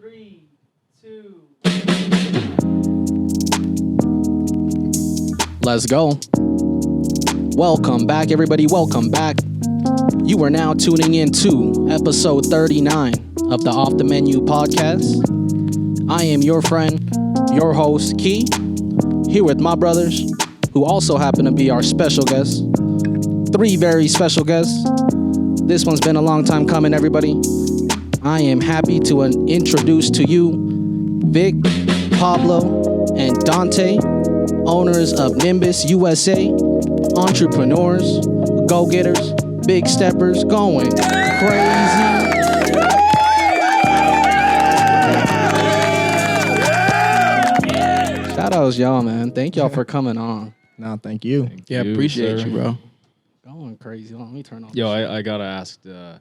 3, 2. Let's go. Welcome back, everybody. Welcome back. You are now tuning in to episode 39 of the Off the Menu podcast. I am your friend, your host, Key, here with my brothers, who also happen to be our special guests. 3 very special guests. This one's been a long time coming, everybody. I am happy to introduce to you Vic, Pablo, and Dante, owners of Nimbus USA, entrepreneurs, go-getters, big steppers, going crazy. Shout outs, y'all, man. Thank y'all for coming on. No, thank you. Appreciate you, bro. Going crazy. Let me turn off. Yo, I gotta ask the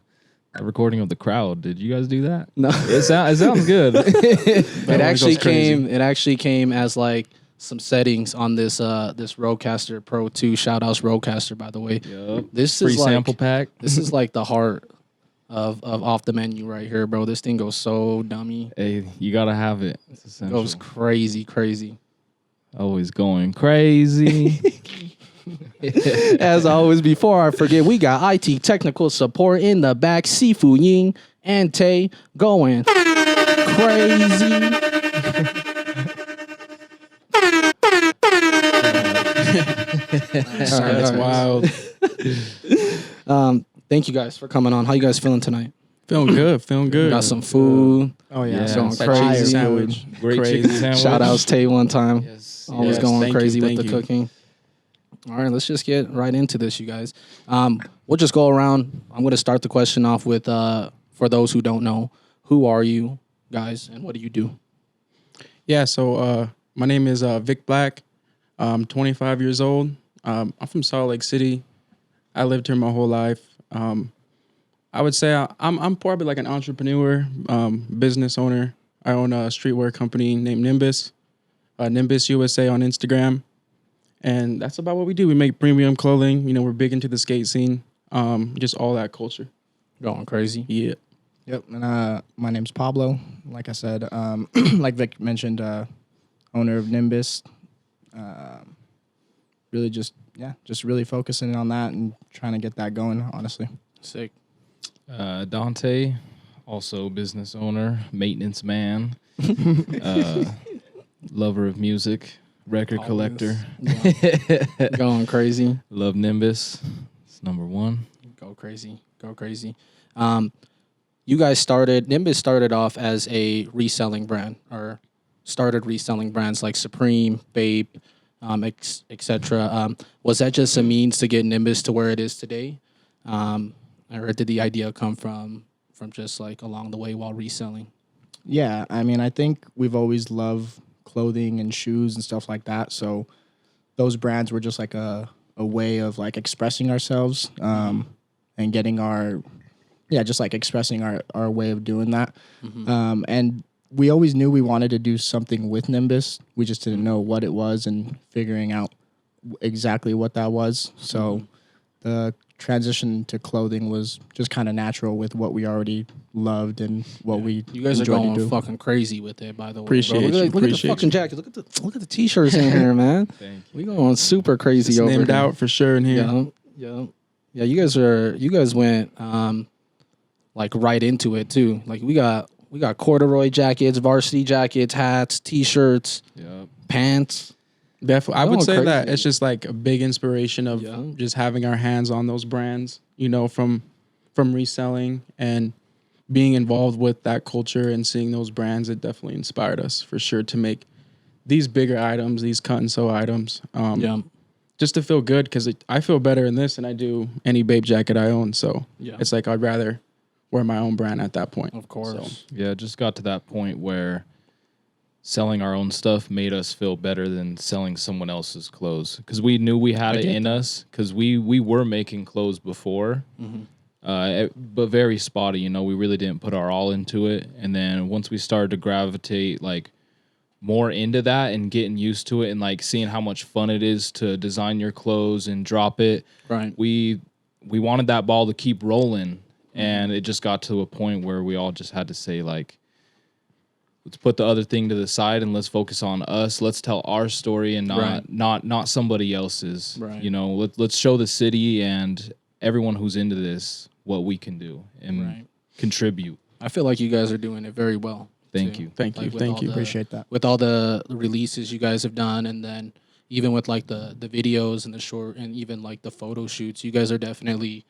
recording of the crowd. Did you guys do that? No, it sounds good. It actually came as like some settings on this this Rodecaster Pro 2. Shout outs Rodecaster, by the way. Yep. This Free is like, sample pack. This is like the heart of Off the Menu right here, bro. This thing goes so dummy. Hey, you gotta have it. It's essential. Goes crazy. Always going crazy. As always, before I forget, we got IT technical support in the back. Sifu Ying and Tay going crazy. That's wild. Thank you guys for coming on. How you guys feeling tonight? Feeling good. Got some food. Oh yeah, Yeah, going that crazy. chicken sandwich. Great Crazy. chicken sandwich. Shout outs Tay one time. Yes. Always Yes, going thank crazy you, with the thank you. cooking. All right, let's just get right into this, you guys. We'll just go around. I'm going to start the question off with, for those who don't know, who are you guys and what do you do? Yeah, so my name is Vic Black. I'm 25 years old. I'm from Salt Lake City. I lived here my whole life. I would say I'm probably like an entrepreneur, business owner. I own a streetwear company named Nimbus, Nimbus USA on Instagram. And that's about what we do. We make premium clothing. You know, we're big into the skate scene, just all that culture. Going crazy. Yeah. Yep. And my name's Pablo. Like I said, like Vic mentioned, owner of Nimbus. Really just really focusing on that and trying to get that going, honestly. Sick. Dante, also business owner, maintenance man, lover of music, record collector. Going crazy. Love Nimbus. It's number 1. Go crazy. Nimbus started off as a reselling brand, or started reselling brands like Supreme, Babe, etc. Was that just a means to get Nimbus to where it is today? Or did the idea come from just like along the way while reselling? Yeah, I mean, I think we've always loved clothing and shoes and stuff like that. So those brands were just like a way of like expressing ourselves and getting expressing our way of doing that. Mm-hmm. And we always knew we wanted to do something with Nimbus. We just didn't know what it was and figuring out exactly what that was. So the transition to clothing was just kind of natural with what we already loved and what we You guys are enjoyed going to do. fucking crazy with it, by the way. Appreciate bro. you. Look at the fucking jackets. Look at the t-shirts in here, man. Thank you. We going super crazy It's over named here. out for sure in here. Yeah. You guys went like right into it too. Like we got corduroy jackets, varsity jackets, hats, t-shirts, Yep. pants. Definitely. I would Going say that crazy. it's just like a big inspiration of just having our hands on those brands, you know, from reselling and being involved with that culture and seeing those brands. It definitely inspired us for sure to make these bigger items, these cut and sew items, just to feel good, because I feel better in this than I do any Babe jacket I own. So it's like I'd rather wear my own brand at that point. Of course. So, Yeah, it just got to that point where selling our own stuff made us feel better than selling someone else's clothes, because we knew we had it in us, because we were making clothes before, but very spotty. You know, we really didn't put our all into it. And then once we started to gravitate like more into that and getting used to it and like seeing how much fun it is to design your clothes and drop it, right? We wanted that ball to keep rolling, and it just got to a point where we all just had to say like, let's put the other thing to the side and let's focus on us. Let's tell our story and not somebody else's. Right. You know, let's show the city and everyone who's into this what we can do and contribute. I feel like you guys are doing it very well. Thank you. Thank you. Appreciate that. With all the releases you guys have done, and then even with like the videos and the short and even like the photo shoots, you guys are definitely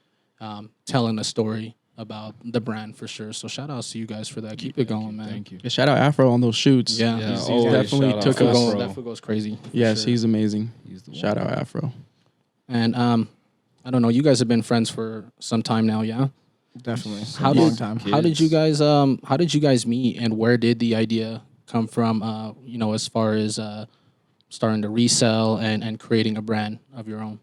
telling a story about the brand for sure. So shout outs to you guys for that. Keep it going, man. Thank you. Yeah, shout out Afro on those shoots. Yeah, Yeah, he's always definitely shout out took us- Afro. that foot goes crazy. for Yes, sure. he's amazing. He's the one. Shout out Afro. And I don't know, you guys have been friends for some time now, yeah? Definitely. How Long did time. how did you guys meet, and where did the idea come from? You know, as far as starting to resell and creating a brand of your own.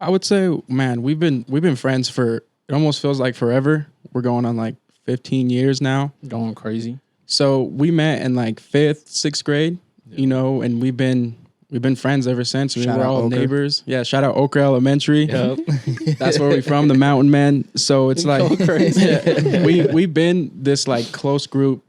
I would say, man, we've been friends for, it almost feels like forever. We're going on like 15 years now. Going crazy. So we met in like 5th, 6th grade, you know, and we've been friends ever since. Shout We're out all Ochre. neighbors. Yeah, shout out Okra Elementary. Yep. That's where we're from, the Mountain Men. So it's like crazy. we've been this like close group,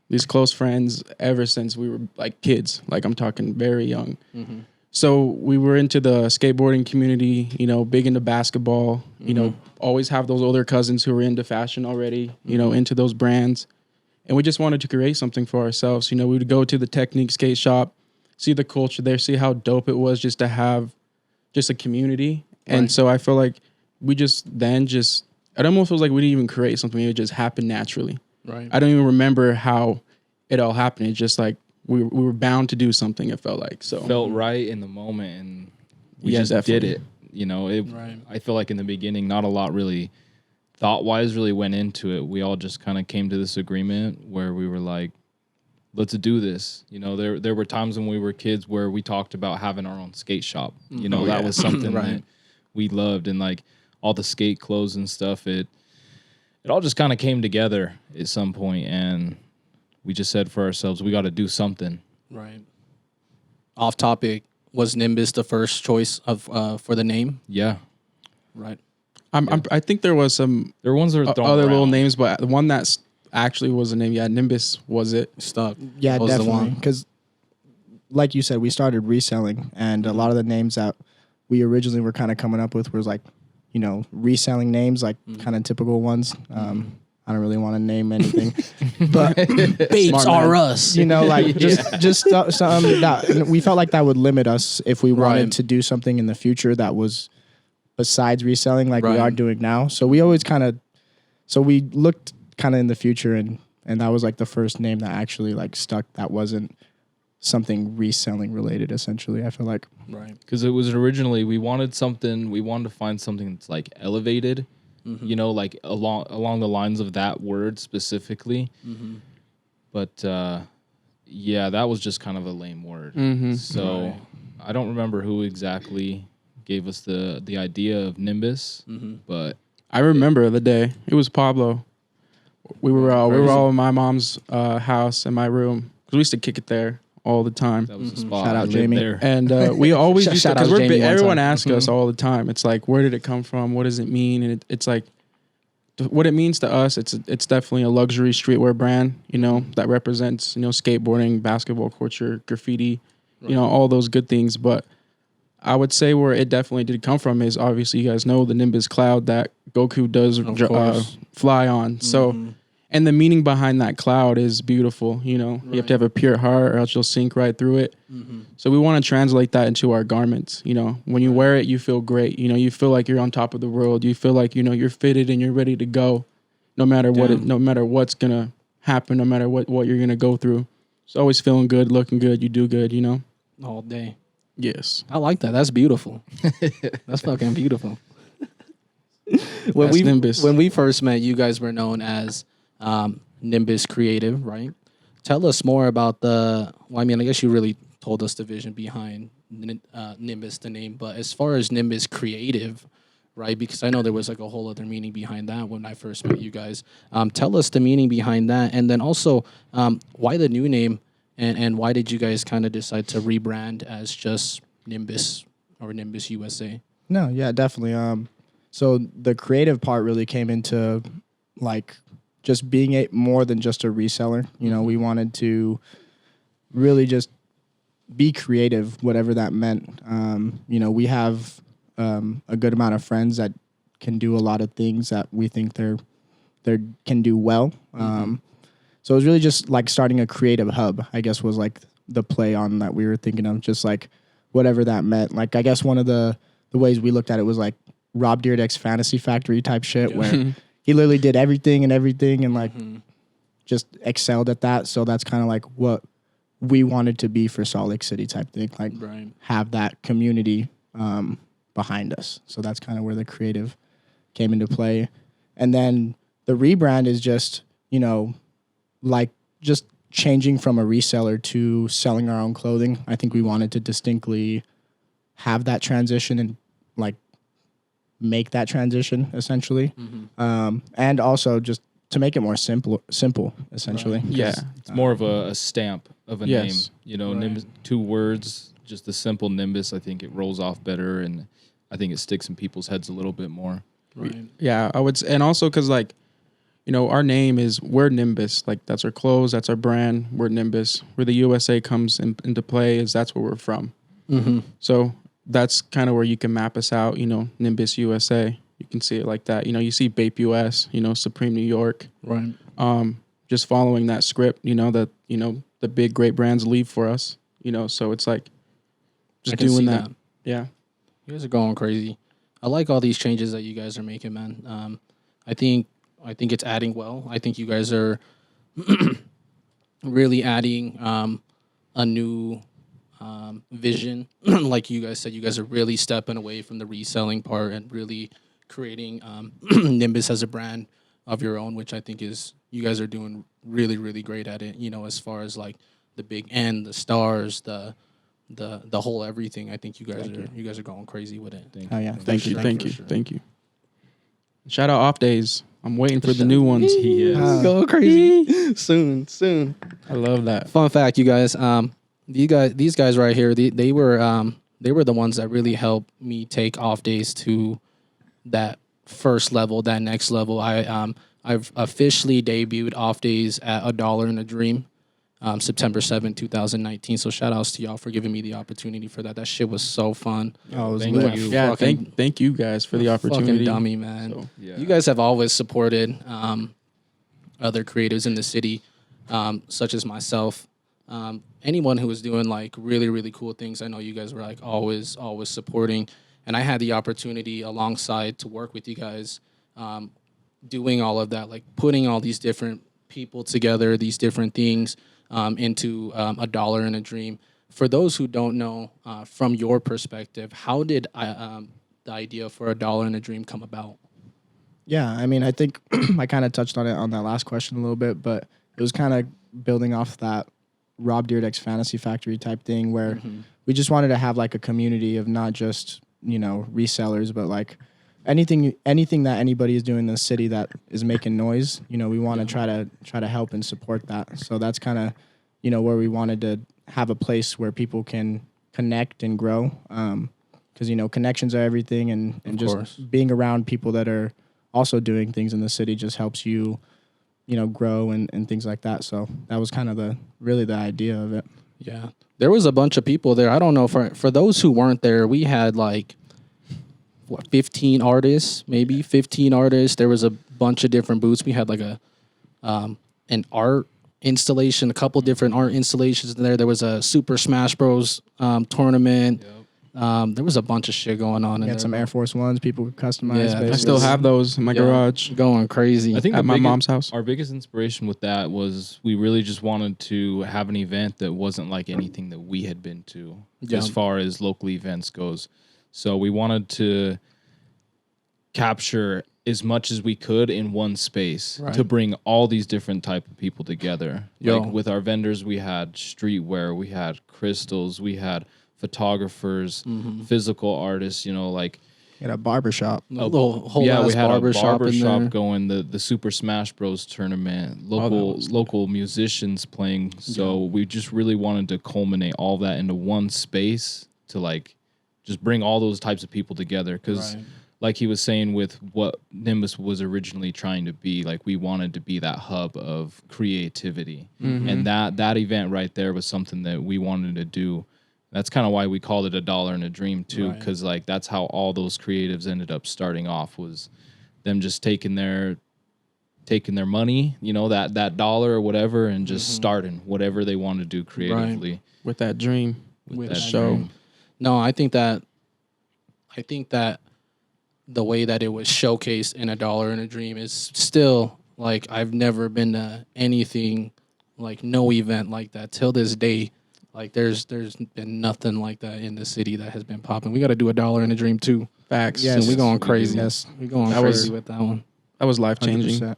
these close friends ever since we were like kids. Like I'm talking very young. Mm-hmm. So we were into the skateboarding community, you know, big into basketball, you know, always have those older cousins who were into fashion already, you know, into those brands. And we just wanted to create something for ourselves. You know, we would go to the Technique skate shop, see the culture there, see how dope it was just to have just a community. And so I feel like we just it almost feels like we didn't even create something. It just happened naturally. Right. I don't even remember how it all happened. It's just like we were bound to do something, it felt like. So Felt right in the moment, and we Yeah, just definitely. did it. You know, Right. I feel like in the beginning, not a lot really thought-wise really went into it. We all just kind of came to this agreement where we were like, let's do this. You know, there were times when we were kids where we talked about having our own skate shop. You know, that was something that we loved, and like all the skate clothes and stuff, it all just kind of came together at some point, and we just said for ourselves, we got to do something. Right. Off topic, was Nimbus the first choice of for the name? Yeah. Right. I think there was some There were ones that were thrown other little around. names, but the one that's actually was the name. Yeah, Nimbus was it. Stuck. Yeah, Was the definitely. one. Because, like you said, we started reselling, and a lot of the names that we originally were kind of coming up with was like, you know, reselling names, like kind of typical ones. I don't really want to name anything, but Babes Smart are man. us. you know, like just something that we felt like that would limit us if we wanted Right. to do something in the future that was besides reselling, like we Right. are doing now. So we always we looked kind of in the future, and that was like the first name that actually like stuck. That wasn't something reselling related. Essentially, I feel like. Right. Because it was originally we wanted to find something that's like elevated, you know, like along the lines of that word specifically. But yeah, that was just kind of a lame word. So I don't remember who exactly gave us the idea of Nimbus, but I remember the day. It was Pablo. We were all in my mom's house in my room because we used to kick it there all the time. that was the spot. Shout I out lived Jamie. there. And we always used to, Shout out because Jamie one everyone time. asks us all the time. It's like, where did it come from? What does it mean? And it's like, what it means to us. It's definitely a luxury streetwear brand. You know, that represents, you know, skateboarding, basketball culture, graffiti, you know, all those good things. But I would say where it definitely did come from is obviously you guys know the Nimbus cloud that Goku does course. fly on. So, and the meaning behind that cloud is beautiful. You know, you have to have a pure heart or else you'll sink right through it. So we want to translate that into our garments. You know, when you wear it, you feel great. You know, you feel like you're on top of the world. You feel like, you know, you're fitted and you're ready to go no matter what, no matter what's going to happen, no matter what you're going to go through. It's always feeling good, looking good. You do good, you know? All day. Yes. I like that. That's beautiful. That's fucking beautiful. That's Nimbus. When we first met, you guys were known as Nimbus Creative, right? Tell us more about I guess you really told us the vision behind Nimbus, the name, but as far as Nimbus Creative, right? Because I know there was like a whole other meaning behind that when I first met you guys. Tell us the meaning behind that, and then also why the new name, and why did you guys kind of decide to rebrand as just Nimbus or Nimbus USA? No, yeah, definitely. So the creative part really came into like just being more than just a reseller. You know, we wanted to really just be creative, whatever that meant. You know, we have a good amount of friends that can do a lot of things that we think they can do well. So it was really just like starting a creative hub, I guess, was like the play on that we were thinking of, just like whatever that meant. Like, I guess one of the ways we looked at it was like Rob Dyrdek's Fantasy Factory type shit, where he literally did everything and like just excelled at that. So that's kind of like what we wanted to be for Salt Lake City type thing, like have that community behind us. So that's kind of where the creative came into play. And then the rebrand is just, you know, like just changing from a reseller to selling our own clothing. I think we wanted to distinctly have that transition and like make that transition essentially. And also just to make it more simple essentially. Yeah. It's more of a stamp of a name, you know, Nimbus, 2 words, just the simple Nimbus. I think it rolls off better, and I think it sticks in people's heads a little bit more. Yeah, I would, and also because like, you know, our name is, we're Nimbus. Like, that's our clothes, that's our brand. We're Nimbus. Where the USA comes into play is that's where we're from. So that's kind of where you can map us out, you know, Nimbus USA. You can see it like that. You know, you see Bape US, you know, Supreme New York. Right. Just following that script, you know, that, you know, the big great brands leave for us, you know, so it's like just doing that. Yeah. You guys are going crazy. I like all these changes that you guys are making, man. I think it's adding well. I think you guys are really adding a new vision. Like you guys said, you guys are really stepping away from the reselling part and really creating Nimbus as a brand of your own, which I think is, you guys are doing really, really great at it. You know, as far as like the big end, the stars, the whole everything. I think you guys are going crazy with it. Thank you. Shout out Off Days. I'm waiting for the new ones. He is. Go crazy soon. I love that. Fun fact, you guys. These guys right here. They were the ones that really helped me take Off Days to that first level, that next level. I've officially debuted Off Days at $1 in a Dream, September 7th, 2019. So shout outs to y'all for giving me the opportunity for that. That shit was so fun. Oh, it was Thank lit. you. Yeah, thank you guys for the opportunity. Fucking dummy, man. So, You guys have always supported other creatives in the city, such as myself. Anyone who was doing like really, really cool things. I know you guys were like always supporting. And I had the opportunity alongside to work with you guys, doing all of that, like putting all these different people together, these different things into $1 in a Dream. For those who don't know, from your perspective, how did the idea for $1 in a Dream come about? Yeah, I mean, I think I kind of touched on it on that last question a little bit, but it was kind of building off that Rob Dyrdek's Fantasy Factory type thing where we just wanted to have like a community of not just, you know, resellers, but like anything that anybody is doing in the city that is making noise, you know, we want to try to help and support that. So that's kind of, you know, where we wanted to have a place where people can connect and grow. Because, you know, connections are everything, and just being around people that are also doing things in the city just helps you, you know, grow and things like that. So that was kind of really the idea of it. Yeah. There was a bunch of people there. I don't know, for those who weren't there, we had like 15 artists, maybe 15 artists. There was a bunch of different booths. We had like an art installation, a couple different art installations in there. There was a Super Smash Bros. Tournament. There was a bunch of shit going on. We had some Air Force Ones people could customize. Yeah, I still have those in my garage. Going crazy. I think at my mom's house. Our biggest inspiration with that was we really just wanted to have an event that wasn't like anything that we had been to as far as local events goes. So we wanted to capture as much as we could in one space to bring all these different type of people together. Like with our vendors, we had streetwear, we had crystals, we had photographers, physical artists, you know, like we had a barbershop. We had a barbershop going, the Super Smash Bros. Tournament, local musicians playing. So we just really wanted to culminate all that into one space to like just bring all those types of people together. Because like he was saying with what Nimbus was originally trying to be, like we wanted to be that hub of creativity. And that event right there was something that we wanted to do. That's kind of why we called it $1 and a Dream too, because like that's how all those creatives ended up starting off, was them just taking their money, you know, that dollar or whatever, and just starting whatever they want to do creatively with that dream, with that show. dream. No, I think that the way that it was showcased in $1 and a Dream is still like, I've never been to anything like, no event like that till this day. Like there's been nothing like that in the city that has been popping. We got to do $1 and a Dream too. Facts. Yes. We going crazy. Yes. We going That crazy was- with that one. That was life changing. 100%.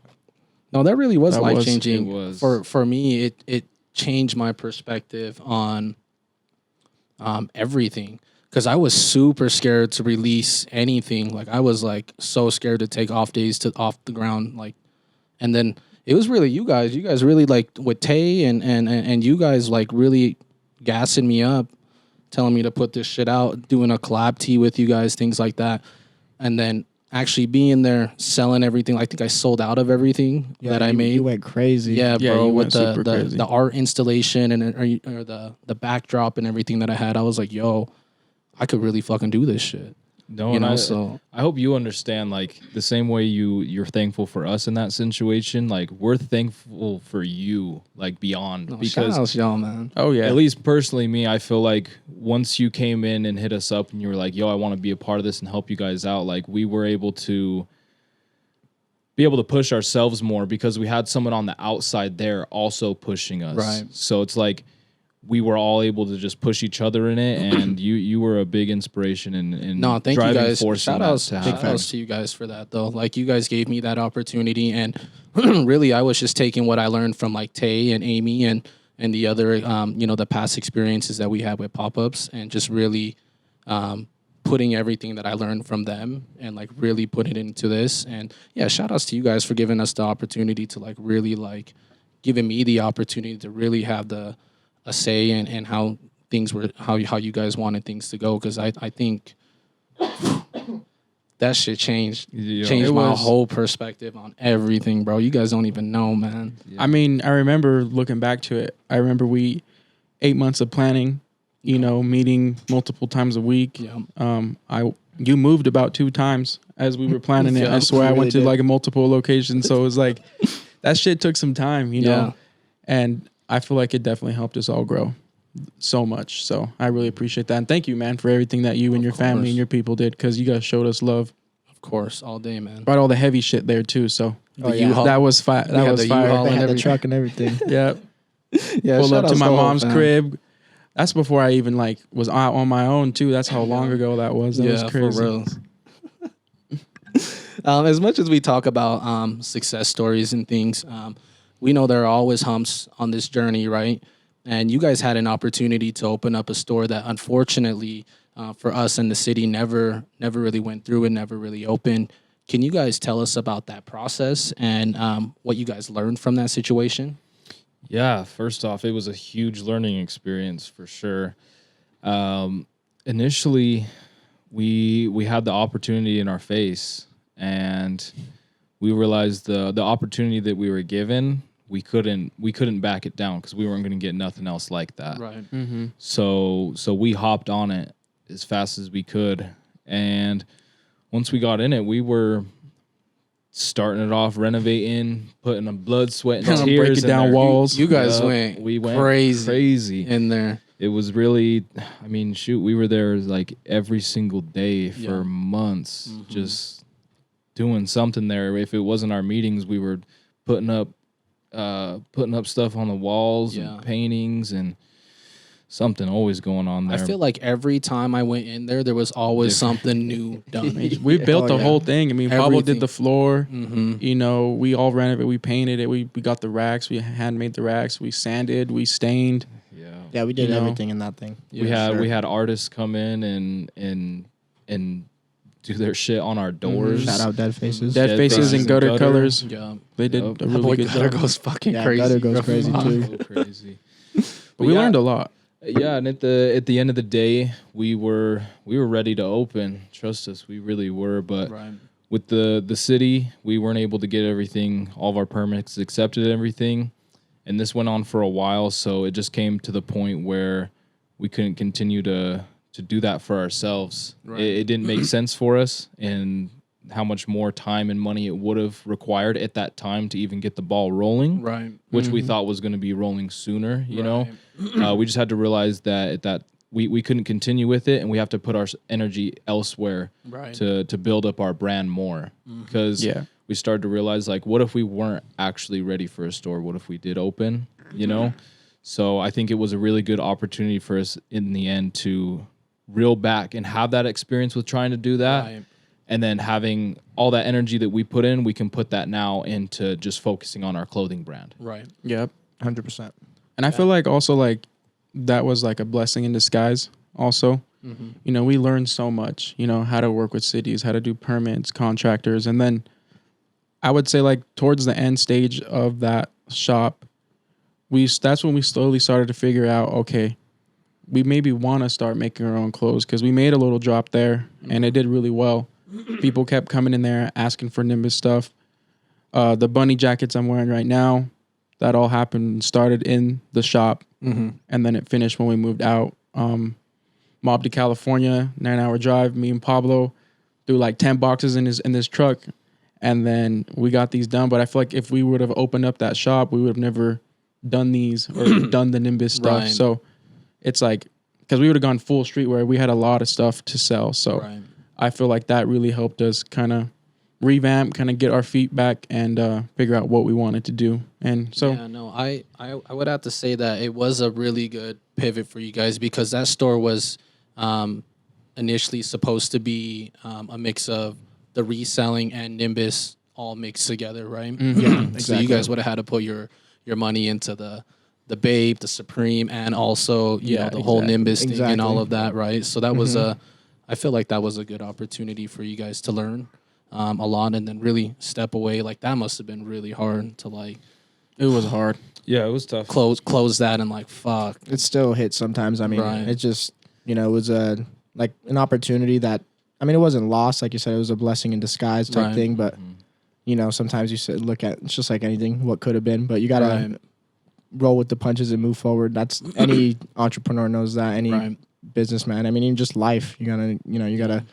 No, that really was That was- life changing. it was. For me. It changed my perspective on everything, because I was super scared to release anything. Like I was like so scared to take off days to off the ground. Like, and then it was really you guys. You guys really like with Tay and you guys like really gassing me up, telling me to put this shit out, doing a collab tee with you guys, things like that, and then actually being there, selling everything. I think I sold out of everything that I made. You went crazy. Yeah, Yeah, bro, you with went super crazy. the art installation or the backdrop and everything that I had, I was like, yo, I could really fucking do this shit. No, You and know, so I hope you understand, like the same way you're thankful for us in that situation. Like we're thankful for you, like beyond, shout because outs y'all, man. Oh yeah. at least personally, me, I feel like once you came in and hit us up and you were like, yo, I want to be a part of this and help you guys out, like we were able to push ourselves more because we had someone on the outside there also pushing us. Right. So it's like we were all able to just push each other in it, and you were a big inspiration and No, thank you driving guys. force in Shout that outs, to shout happen. outs to you guys for that though. Like you guys gave me that opportunity, and really I was just taking what I learned from like Tay and Amy and the other the past experiences that we had with pop-ups, and just really putting everything that I learned from them and like really put it into this. And yeah, shout outs to you guys for giving us the opportunity to like really like giving me the opportunity to really have a say in how things were, how you guys wanted things to go. Cause I think that shit changed Yo, my was- whole perspective on everything, bro. You guys don't even know, man. I mean, I remember looking back to it. I remember 8 months of planning, meeting multiple times a week. Yeah. You moved about 2 times as we were planning it. Yeah, I swear I you went really to did. like multiple locations. So it was like, that shit took some time, Yeah. and I feel like it definitely helped us all grow so much. So I really appreciate that. And thank you, man, for everything that you and your family course. and your people did, because you guys showed us love. Of course, all day, man. Brought all the heavy shit there too. So Oh, yeah. U-Haul. that was fire. That had was the fire. U-Haul They and had the everything. truck and everything. Yeah. Yeah, Pulled shout up to outs my the whole mom's fam. crib. That's before I even like was out on my own too. That's how long ago that was. That was crazy. For real. As much as we talk about success stories and things, we know there are always humps on this journey, right? And you guys had an opportunity to open up a store that, unfortunately, for us in the city, never really went through and never really opened. Can you guys tell us about that process and what you guys learned from that situation? Yeah, first off, it was a huge learning experience for sure. Initially, we had the opportunity in our face, and we realized the opportunity that we were given, we couldn't back it down because we weren't going to get nothing else like that. Right. So we hopped on it as fast as we could, and once we got in it, we were starting it off, renovating, putting a blood, sweat, and tears Breaking in down there. walls. You guys Yup, went crazy crazy in there. It was really, I mean, shoot, we were there like every single day for Yeah. months, just doing something there. If it wasn't our meetings, we were putting up stuff on the walls Yeah. and paintings and something always going on there. I feel like every time I went in there was always something new done. We built the yeah. whole thing. I mean, Pablo Everything. did the floor. Mm-hmm. We all renovated. We painted it. We got the racks. We handmade the racks. We sanded. We stained. yeah. Yeah, we did You know? everything in that thing. we had artists come in and do their shit on our doors. Shout out Dead Faces. Dead Dead faces faces and and gutter gutter. colors. Yeah. They did Yup. a That really boy good Gutter job. goes fucking Yeah, crazy. Gutter goes crazy Bro. too. So crazy. But we yeah. learned a lot. Yeah, and at the end of the day, we were ready to open. Trust us, we really were. But with the city, we weren't able to get everything, all of our permits accepted and everything. And this went on for a while, so it just came to the point where we couldn't continue to do that for ourselves. It didn't make sense for us, and how much more time and money it would have required at that time to even get the ball rolling, which we thought was going to be rolling sooner, you know. We just had to realize that we couldn't continue with it, and we have to put our energy elsewhere to build up our brand more. Because we started to realize, like, what if we weren't actually ready for a store? What if we did open, you know? So I think it was a really good opportunity for us in the end to reel back and have that experience with trying to do that. And then having all that energy that we put in, we can put that now into just focusing on our clothing brand. Yep. 100%. And I feel like also like that was like a blessing in disguise also. You know, we learned so much, you know, how to work with cities, how to do permits, contractors. And then I would say like towards the end stage of that shop, that's when we slowly started to figure out, okay, we maybe want to start making our own clothes, because we made a little drop there and it did really well. People kept coming in there asking for Nimbus stuff. The bunny jackets I'm wearing right now, that all happened, started in the shop, and then it finished when we moved out. Mob to California, 9-hour drive. Me and Pablo threw like 10 boxes in this truck, and then we got these done. But I feel like if we would have opened up that shop, we would have never done these or done the Nimbus stuff. So it's like, because we would have gone full streetwear, we had a lot of stuff to sell. So I feel like that really helped us kind of revamp, kind of get our feet back and figure out what we wanted to do. And so I would have to say that it was a really good pivot for you guys, because that store was initially supposed to be a mix of the reselling and Nimbus all mixed together, right? Yeah, exactly. So you guys would have had to put your money into the Babe, the Supreme, and also you know the whole Nimbus thing and all of that, right? So that was I feel like that was a good opportunity for you guys to learn a lot, and then really step away. Like that must have been really hard to like. It was hard. Yeah, it was tough. Close that and like fuck. It still hits sometimes. I mean, it just, you know, it was like an opportunity that, I mean, it wasn't lost. Like you said, it was a blessing in disguise type thing. But, you know, sometimes you look at, it's just like anything, what could have been. But you got to roll with the punches and move forward. That's any entrepreneur knows that, any businessman. I mean, even just life. You got to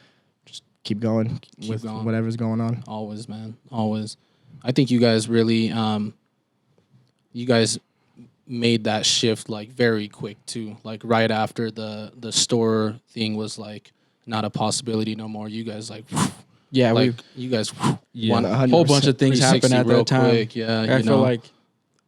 just keep going with whatever's going on. Always, man. Always. I think you guys really, you guys made that shift like very quick too. Like right after the store thing was like not a possibility no more. You guys like, you guys won a whole bunch of things happen at that time. Quick. Yeah, I feel like,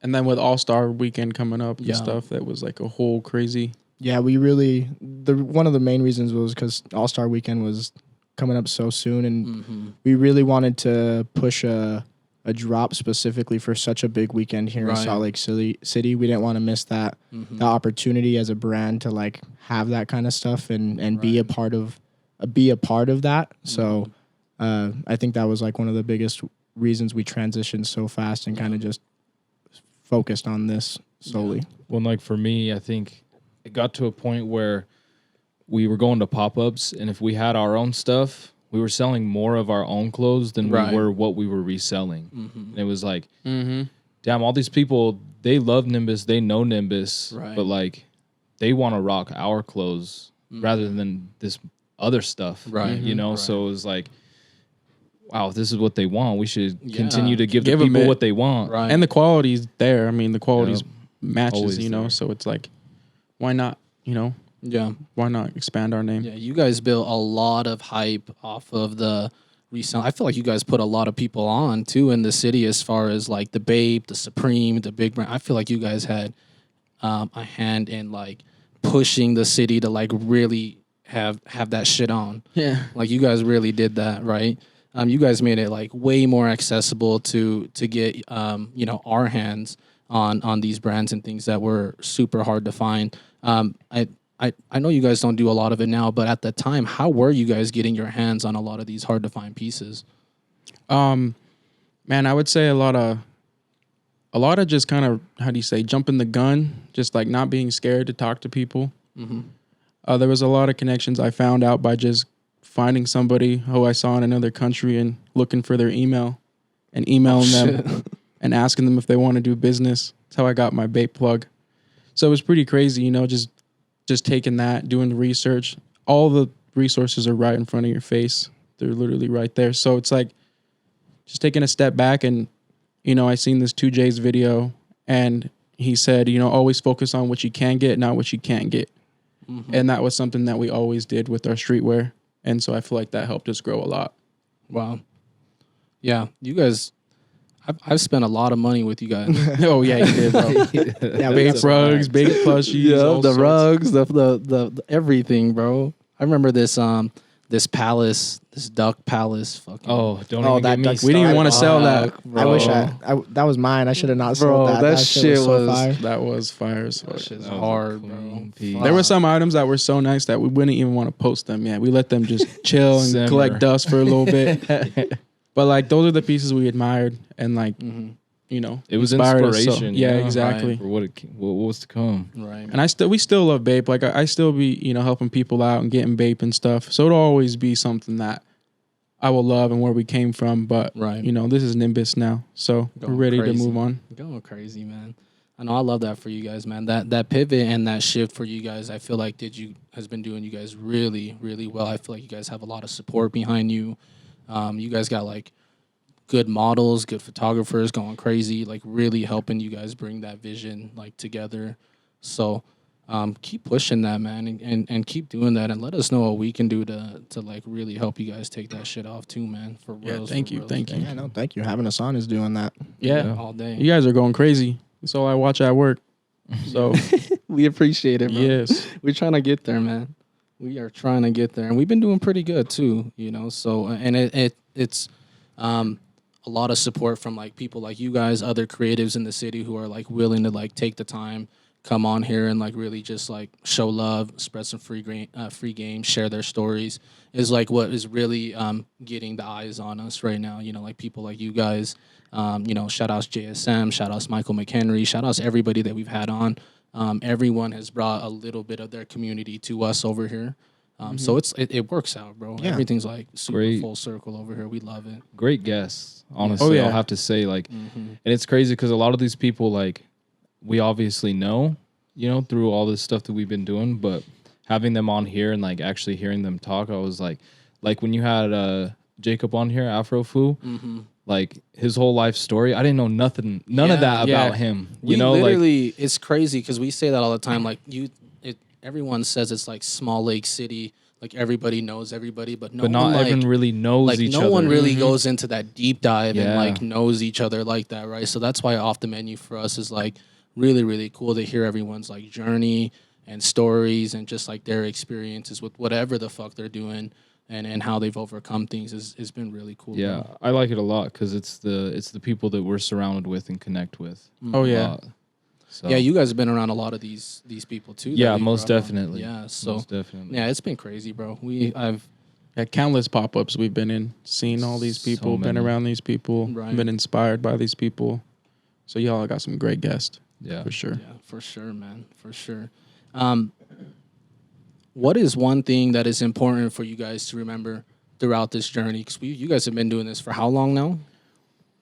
and then with All-Star Weekend coming up and stuff, that was like a whole crazy. Yeah, we really, one of the main reasons was because All-Star Weekend was coming up so soon, and we really wanted to push a drop specifically for such a big weekend here in Salt Lake City. We didn't want to miss that the opportunity as a brand to like have that kind of stuff and be a part of that. So I think that was like one of the biggest reasons we transitioned so fast and kind of just focused on this solely. Well, like for me, I think it got to a point where we were going to pop-ups, and if we had our own stuff, we were selling more of our own clothes than we were what we were reselling. And it was like, damn, all these people, they love Nimbus, they know Nimbus, but like they want to rock our clothes rather than this other stuff, you know? So it was like, wow, if this is what they want, we should continue to give the people what they want. And the quality's there. I mean, the quality's matches, always you know, there. So it's like, why not, you know? Yeah. Why not expand our name? Yeah, you guys built a lot of hype off of the resale. I feel like you guys put a lot of people on too in the city as far as like the Babe, the Supreme, the big brand. I feel like you guys had a hand in like pushing the city to like really have that shit on. Yeah. Like you guys really did that, right? You guys made it like way more accessible to get you know, our hands on these brands and things that were super hard to find. I know you guys don't do a lot of it now, but at the time, how were you guys getting your hands on a lot of these hard to find pieces? Man, I would say a lot a lot of just kind of, how do you say, jumping the gun, just like not being scared to talk to people. There was a lot of connections I found out by just finding somebody who I saw in another country and looking for their email and emailing them and asking them if they want to do business. That's how I got my vape plug. So it was pretty crazy, you know, just taking that, doing the research. All the resources are right in front of your face. They're literally right there. So it's like just taking a step back and, you know, I seen this 2J's video and he said, you know, always focus on what you can get, not what you can't get. And that was something that we always did with our streetwear. And so I feel like that helped us grow a lot. Wow. Yeah, you guys, I've spent a lot of money with you guys. Oh yeah, you did, bro. Yeah, Vape rugs, vape plushies, all the sorts. rugs, the everything, bro. I remember this palace, this duck palace. Fucking Don't Oh, even that get me duck- We didn't even want to sell that. I wish that was mine. I should have not sold Bro, that. that shit shit was so was- fire. That was fire. So that shit's That was a hard, clean bro. piece. there were some items that were so nice that we wouldn't even want to post them yet. We let them just chill and Simmer. collect dust for a little bit. But like those are the pieces we admired and like you know It was inspired us. So, inspiration. yeah, you know, exactly. For what was to come. Right. And we still love vape. Like I still be, you know, helping people out and getting vape and stuff. So it'll always be something that I will love and where we came from. But Right. you know, this is Nimbus now, so Going we're ready crazy. to move on. Going crazy, man. I know I love that for you guys, man. That pivot and that shift for you guys, I feel like has been doing you guys really, really well. I feel like you guys have a lot of support behind you. You guys got like good models, good photographers going crazy, like really helping you guys bring that vision like together. So keep pushing that, man, and keep doing that, and let us know what we can do to like really help you guys take that shit off too, man. For Yeah, reals, thank for you, reals. thank you. Yeah, no, thank you. Having us on is doing that. Yeah, all day. you guys are going crazy. That's all I watch at work. So We appreciate it, bro. yes, We're trying to get there, man. We are trying to get there, and we've been doing pretty good too, you know. So, and it's a lot of support from like people like you guys, other creatives in the city who are like willing to like take the time, come on here and like really just like show love, spread some free games, share their stories is like what is really getting the eyes on us right now. You know, like people like you guys. You know, shout outs JSM, shout outs Michael McHenry, shout outs everybody that we've had on. Everyone has brought a little bit of their community to us over here. So it works out, bro. Yeah. Everything's like super Great. full circle over here. We love it. Great guests, honestly. Oh, yeah. I'll have to say, like, and it's crazy because a lot of these people, like, we obviously know, you know, through all this stuff that we've been doing, but having them on here and like actually hearing them talk, I was like when you had Jacob on here, Afro Fu, like his whole life story, I didn't know none of that Yeah. about him. You We know, like literally, it's crazy because we say that all the time. Like everyone says it's like small lake city. Like everybody knows everybody, but not one, like, everyone really knows like each no other. one really goes into that deep dive and Yeah. like knows each other like that, right? So that's why off the menu for us is like really, really cool to hear everyone's like journey and stories and just like their experiences with whatever the fuck they're doing and how they've overcome things has been really cool. Yeah, bro. I like it a lot because it's the people that we're surrounded with and connect with. Oh a yeah. lot. So, Yeah, you guys have been around a lot of these people too. that Yeah, we most brought on. definitely. Yeah, so most definitely. yeah, it's been crazy, bro. I've Yeah, countless pop-ups we've been in, seen all these So people, been many. around these people, Right. been inspired by these people. So y'all got some great guests Yeah, for sure. Yeah, for sure, man. For sure. What is one thing that is important for you guys to remember throughout this journey? Because you guys have been doing this for how long now?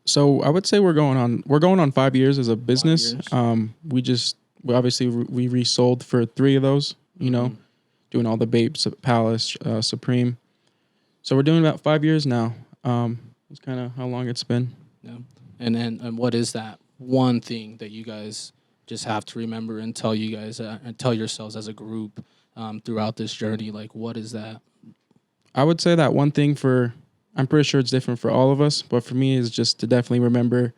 So I would say we're going on 5 years as a business. years. We obviously we resold for 3 of those. You know, doing all the Babes, Palace, Supreme. So we're doing about 5 years now. It's kind of how long it's been. Yeah. And what is that one thing that you guys just have to remember and tell you guys and tell yourselves as a group throughout this journey? Like, what is that? I would say that one thing I'm pretty sure it's different for all of us, but for me is just to definitely remember,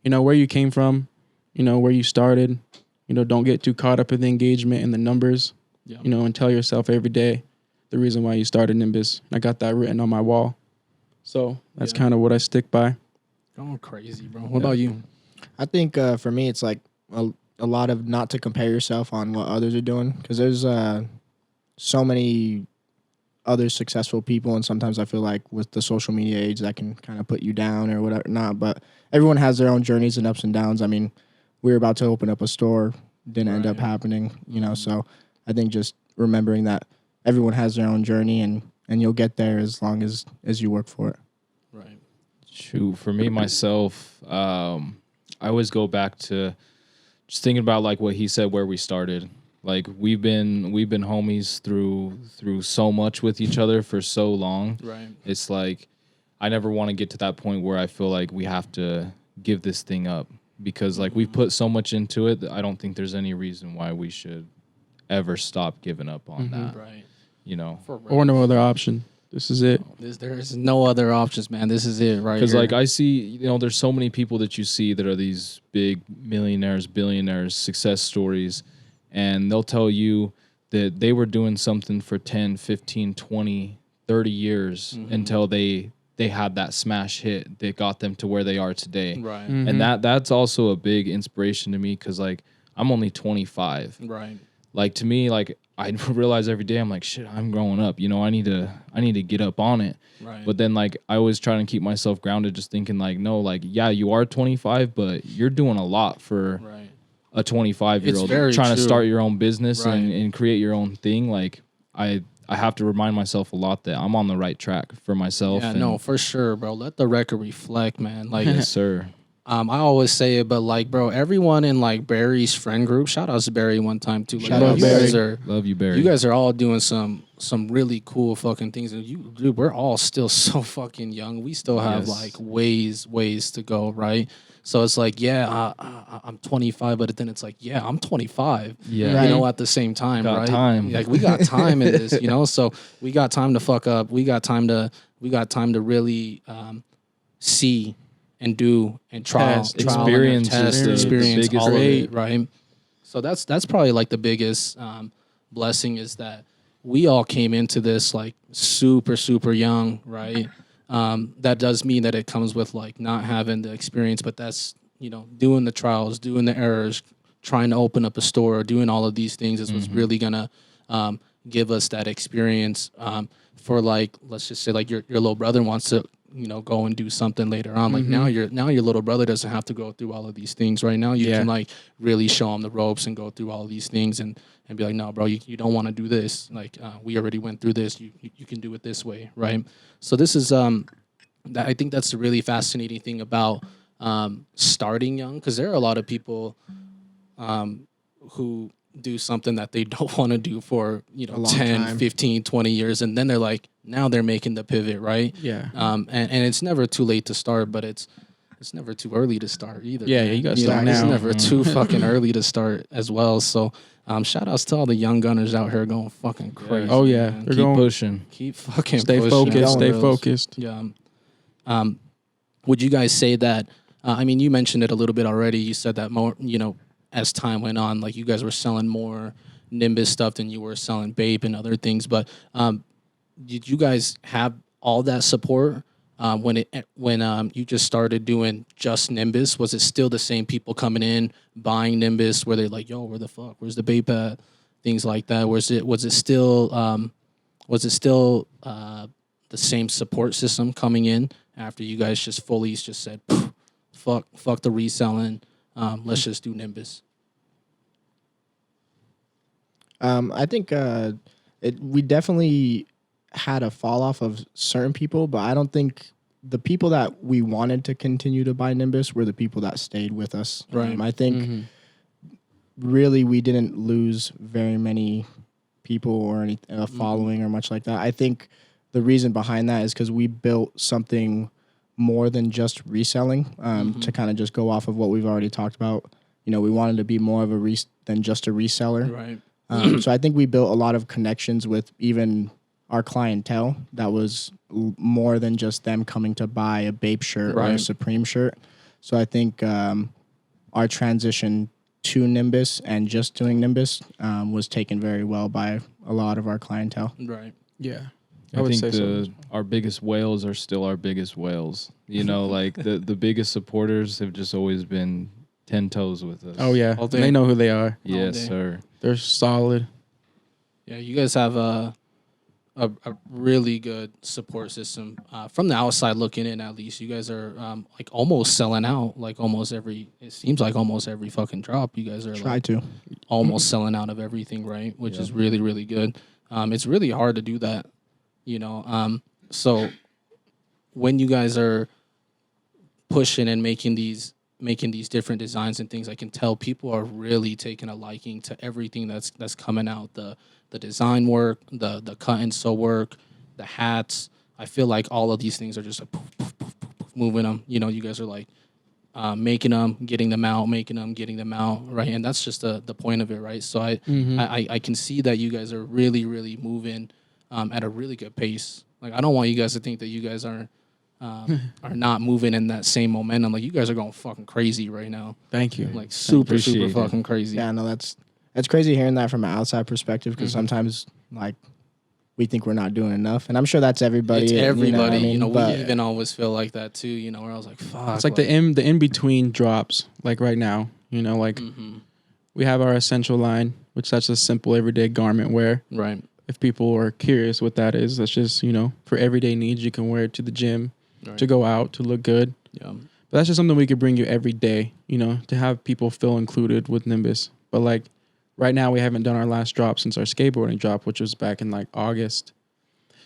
you know, where you came from, you know, where you started, you know, don't get too caught up in the engagement and the numbers, Yeah. you know, and tell yourself every day the reason why you started Nimbus. I got that written on my wall. So that's Yeah. kind of what I stick by. Going crazy, bro. What about you? I think for me, it's like a lot of not to compare yourself on what others are doing because there's so many other successful people, and sometimes I feel like with the social media age that can kind of put you down or whatever. Not, but everyone has their own journeys and ups and downs. I mean, we were about to open up a store, didn't end up happening, you know. So I think just remembering that everyone has their own journey, and you'll get there as long as you work for it. Right. Shoot, for me myself, I always go back to just thinking about like what he said, where we started. Like we've been homies through so much with each other for so long. Right. It's like I never want to get to that point where I feel like we have to give this thing up, because like we've put so much into it that I don't think there's any reason why we should ever stop giving up on that. Right. You know, Or no other option. This is it. There's no other options, man. This is it, right? because like I see, you know, there's so many people that you see that are these big millionaires, billionaires, success stories, and they'll tell you that they were doing something for 10, 15, 20, 30 years until they had that smash hit that got them to where they are today. Right. And that's also a big inspiration to me, because like I'm only 25. Right. Like to me, like I realize every day I'm like, shit, I'm growing up. You know, I need to get up on it. Right. But then like I always try to keep myself grounded, just thinking like, no, like yeah, you are 25, but you're doing a lot for a 25-year-old very trying to true. start your own business Right. and create your own thing. Like I have to remind myself a lot that I'm on the right track for myself. Yeah, and no, for sure, bro. Let the record reflect, man. Like, yes, sir. I always say it, but like, bro, everyone in like Barry's friend group, shout out to Barry one time too. Like, Shout bro, out you Barry. guys are, Love you, Barry. you guys are all doing some really cool fucking things, and dude, we're all still so fucking young. We still have Yes. like ways to go, right? So it's like, yeah, I'm 25, but then it's like, yeah, I'm 25. Yeah. Right. You know, at the same time, Got right? time. Like we got time in this, you know. So we got time to fuck up. We got time to really see and do and trial and Experience is test, the experience biggest all of thing. it, right? So that's probably like the biggest blessing, is that we all came into this like super young, right? That does mean that it comes with like not having the experience, but that's, you know, doing the trials, doing the errors, trying to open up a store, doing all of these things is what's really gonna give us that experience for like, let's just say like your little brother wants to, you know, go and do something later on. Like now your little brother doesn't have to go through all of these things right now. You can like really show him the ropes and go through all of these things and be like, no, bro, you don't want to do this. Like we already went through this. You can do it this way, right? So this is I think that's the really fascinating thing about starting young, because there are a lot of people who do something that they don't want to do for, you know, 10, time. 15, 20 years. And then they're like, now they're making the pivot, right? Yeah. And it's never too late to start, but it's never too early to start either. Yeah, man. you gotta know, start It's now. never too fucking early to start as well. So shout outs to all the young gunners out here going fucking crazy. Oh yeah. man. They're Keep going. pushing. Keep fucking Stay pushing. focused. Stay Reals. focused. Yeah. Would you guys say that? I mean, you mentioned it a little bit already. You said that more, you know, as time went on, like you guys were selling more Nimbus stuff than you were selling Bape and other things. But did you guys have all that support when you just started doing just Nimbus? Was it still the same people coming in buying Nimbus? Were they like, yo, where the fuck? Where's the Bape at? Things like that. Was it still the same support system coming in after you guys just fully just said, fuck the reselling, let's just do Nimbus? I think we definitely had a fall off of certain people, but I don't think the people that we wanted to continue to buy Nimbus were the people that stayed with us. Right. I think really we didn't lose very many people or any following or much like that. I think the reason behind that is because we built something more than just reselling, to kind of just go off of what we've already talked about. You know, we wanted to be more of than just a reseller. Right. So I think we built a lot of connections with even our clientele that was more than just them coming to buy a Bape shirt or a Supreme shirt. So I think our transition to Nimbus and just doing Nimbus was taken very well by a lot of our clientele. Right. Yeah. I would think say so. our biggest whales are still our biggest whales. You know, like the biggest supporters have just always been 10 toes with us. Oh yeah. All day. They know who they are. Yes, day. sir. They're solid. Yeah, you guys have a a really good support system. From the outside looking in, at least, you guys are like almost selling out. Like it seems like almost every fucking drop. You guys are like almost selling out of everything, right? Which is really, really good. It's really hard to do that, you know. So when you guys are pushing and making these different designs and things, I can tell people are really taking a liking to everything that's coming out. The design work, the cut and sew work, the hats. I feel like all of these things are just like poof, poof, poof, poof, poof, moving them. You know, you guys are like making them, getting them out, getting them out, right? And that's just the point of it, right? So I can see that you guys are really, really moving at a really good pace. Like, I don't want you guys to think that you guys are not moving in that same momentum. Like, you guys are going fucking crazy right now. Thank you. Like, super fucking crazy. Yeah, no, that's crazy hearing that from an outside perspective, because sometimes, like, we think we're not doing enough. And I'm sure that's everybody. It's everybody. You know, we even always feel like that, too, you know, where I was like, fuck. It's like the in-between drops, like right now, you know, like we have our essential line, which that's a simple everyday garment wear. Right. If people are curious what that is, that's just, you know, for everyday needs. You can wear it to the gym, to go out, to look good. Yeah. But that's just something we could bring you every day, you know, to have people feel included with Nimbus. But like right now, we haven't done our last drop since our skateboarding drop, which was back in like August.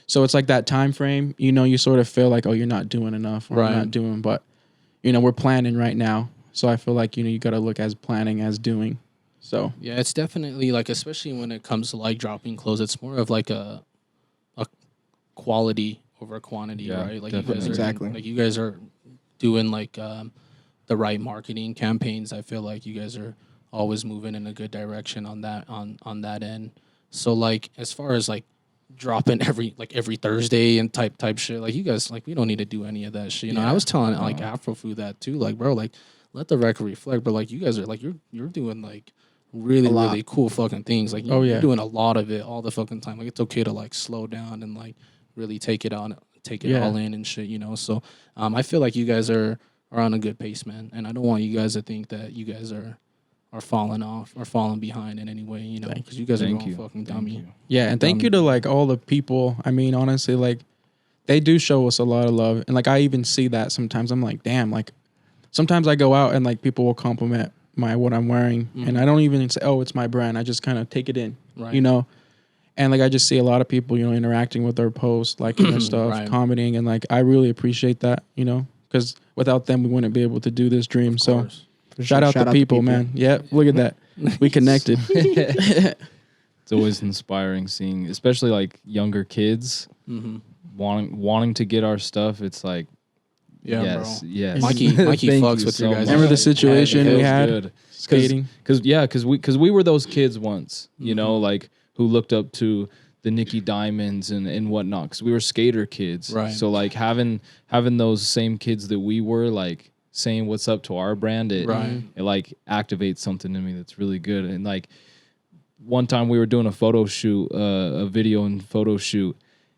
So it's like that time frame, you know, you sort of feel like, oh, you're not doing enough, or you're not doing, but, you know, we're planning right now. So I feel like, you know, you got to look as planning as doing. So yeah, it's definitely like, especially when it comes to like dropping clothes, it's more of like a quality over quantity, right? Like definitely. You guys are doing like the right marketing campaigns. I feel like you guys are always moving in a good direction on that end. So like, as far as like dropping every Thursday and type shit, like, you guys, like, we don't need to do any of that shit. You know, I was telling like Afrofood that too, like, bro, like, let the record reflect, but like, you guys are like, you're doing like really cool fucking things. Like, you're doing a lot of it all the fucking time. Like, it's okay to like slow down and like really take it all in and shit, you know. So I feel like you guys are on a good pace, man, and I don't want you guys to think that you guys are falling off or falling behind in any way, you know, because you guys are going fucking dummy. Yeah, and thank you to like all the people. I mean, honestly, like, they do show us a lot of love, and like, I even see that sometimes. I'm like, damn, like, sometimes I go out and like people will compliment what I'm wearing, and I don't even say, oh, it's my brand. I just kind of take it in, you know. And like, I just see a lot of people, you know, interacting with our posts, liking their stuff, commenting, and like, I really appreciate that, you know, because without them, we wouldn't be able to do this dream. So shout out to people, man. Yeah, look at that. We connected. It's always inspiring seeing, especially like younger kids wanting to get our stuff. It's like, yes. Mikey fucks with you guys. Remember the situation we had skating? Because we were those kids once, you know, like, who looked up to the Nicky Diamonds and whatnot, because we were skater kids. Right. So like, having those same kids that we were, like, saying what's up to our brand, it like activates something in me that's really good. And like, one time we were doing a photo shoot, a video and photo shoot.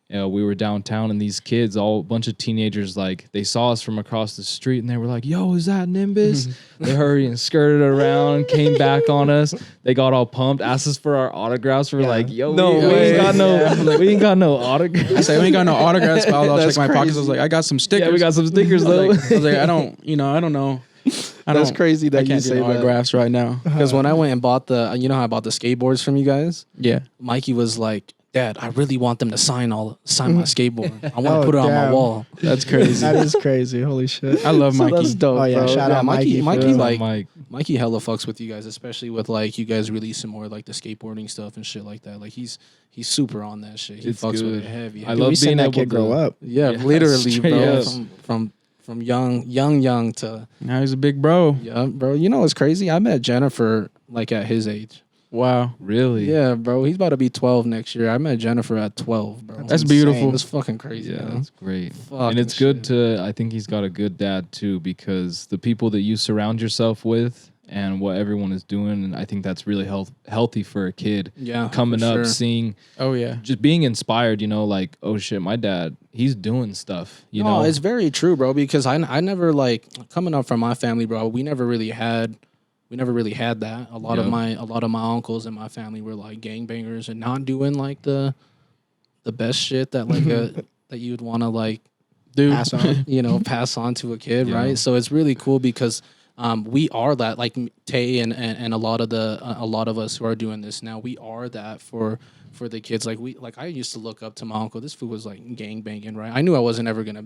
We were downtown, and these kids, a bunch of teenagers, like, they saw us from across the street, and they were like, yo, is that Nimbus? They hurried and skirted around, came back on us. They got all pumped, asked us for our autographs. We were like, yo, we ain't got no autographs. I said, we ain't got no autographs, but I'll check my pockets. I was like, I got some stickers. Yeah, we got some stickers, though. I was like, I don't know. That's crazy that I can't you say autographs right now. Because when I went and bought how I bought the skateboards from you guys? Yeah. Mikey was like, Dad, I really want them to sign my skateboard. I want to put it on my wall. That's crazy. That is crazy. Holy shit. I love Mikey. That's dope. Oh yeah, bro. shout out Mikey. Mikey hella fucks with you guys, especially with like you guys releasing more like the skateboarding stuff and shit like that. Like, he's super on that shit. He fucks with it heavy. I love being able to grow up. Yeah, literally, bro. From young to now he's a big bro. Yeah, bro. You know what's crazy? I met Jennifer like at his age. Wow. Really? Yeah, bro. He's about to be 12 next year. I met Jennifer at 12, bro. That's beautiful. It's fucking crazy. Yeah, man. that's great. Fucking and it's good to, I think he's got a good dad too, because the people that you surround yourself with and what everyone is doing, and I think that's really healthy for a kid. Yeah. Coming up, seeing. Oh, yeah. Just being inspired, you know, like, oh shit, my dad, he's doing stuff, you know? It's very true, bro, because I never, like, coming up from my family, bro, we never really had that. A lot of my uncles and my family were like gangbangers and not doing like the the best shit that like that you'd want to like Dude, Pass on. pass on to a kid, Yeah. right? So it's really cool because we are that, like Tay and a lot of us who are doing this now, we are that for the kids. Like I used to look up to my uncle. This fool was like gang banging, right? I knew I wasn't ever gonna.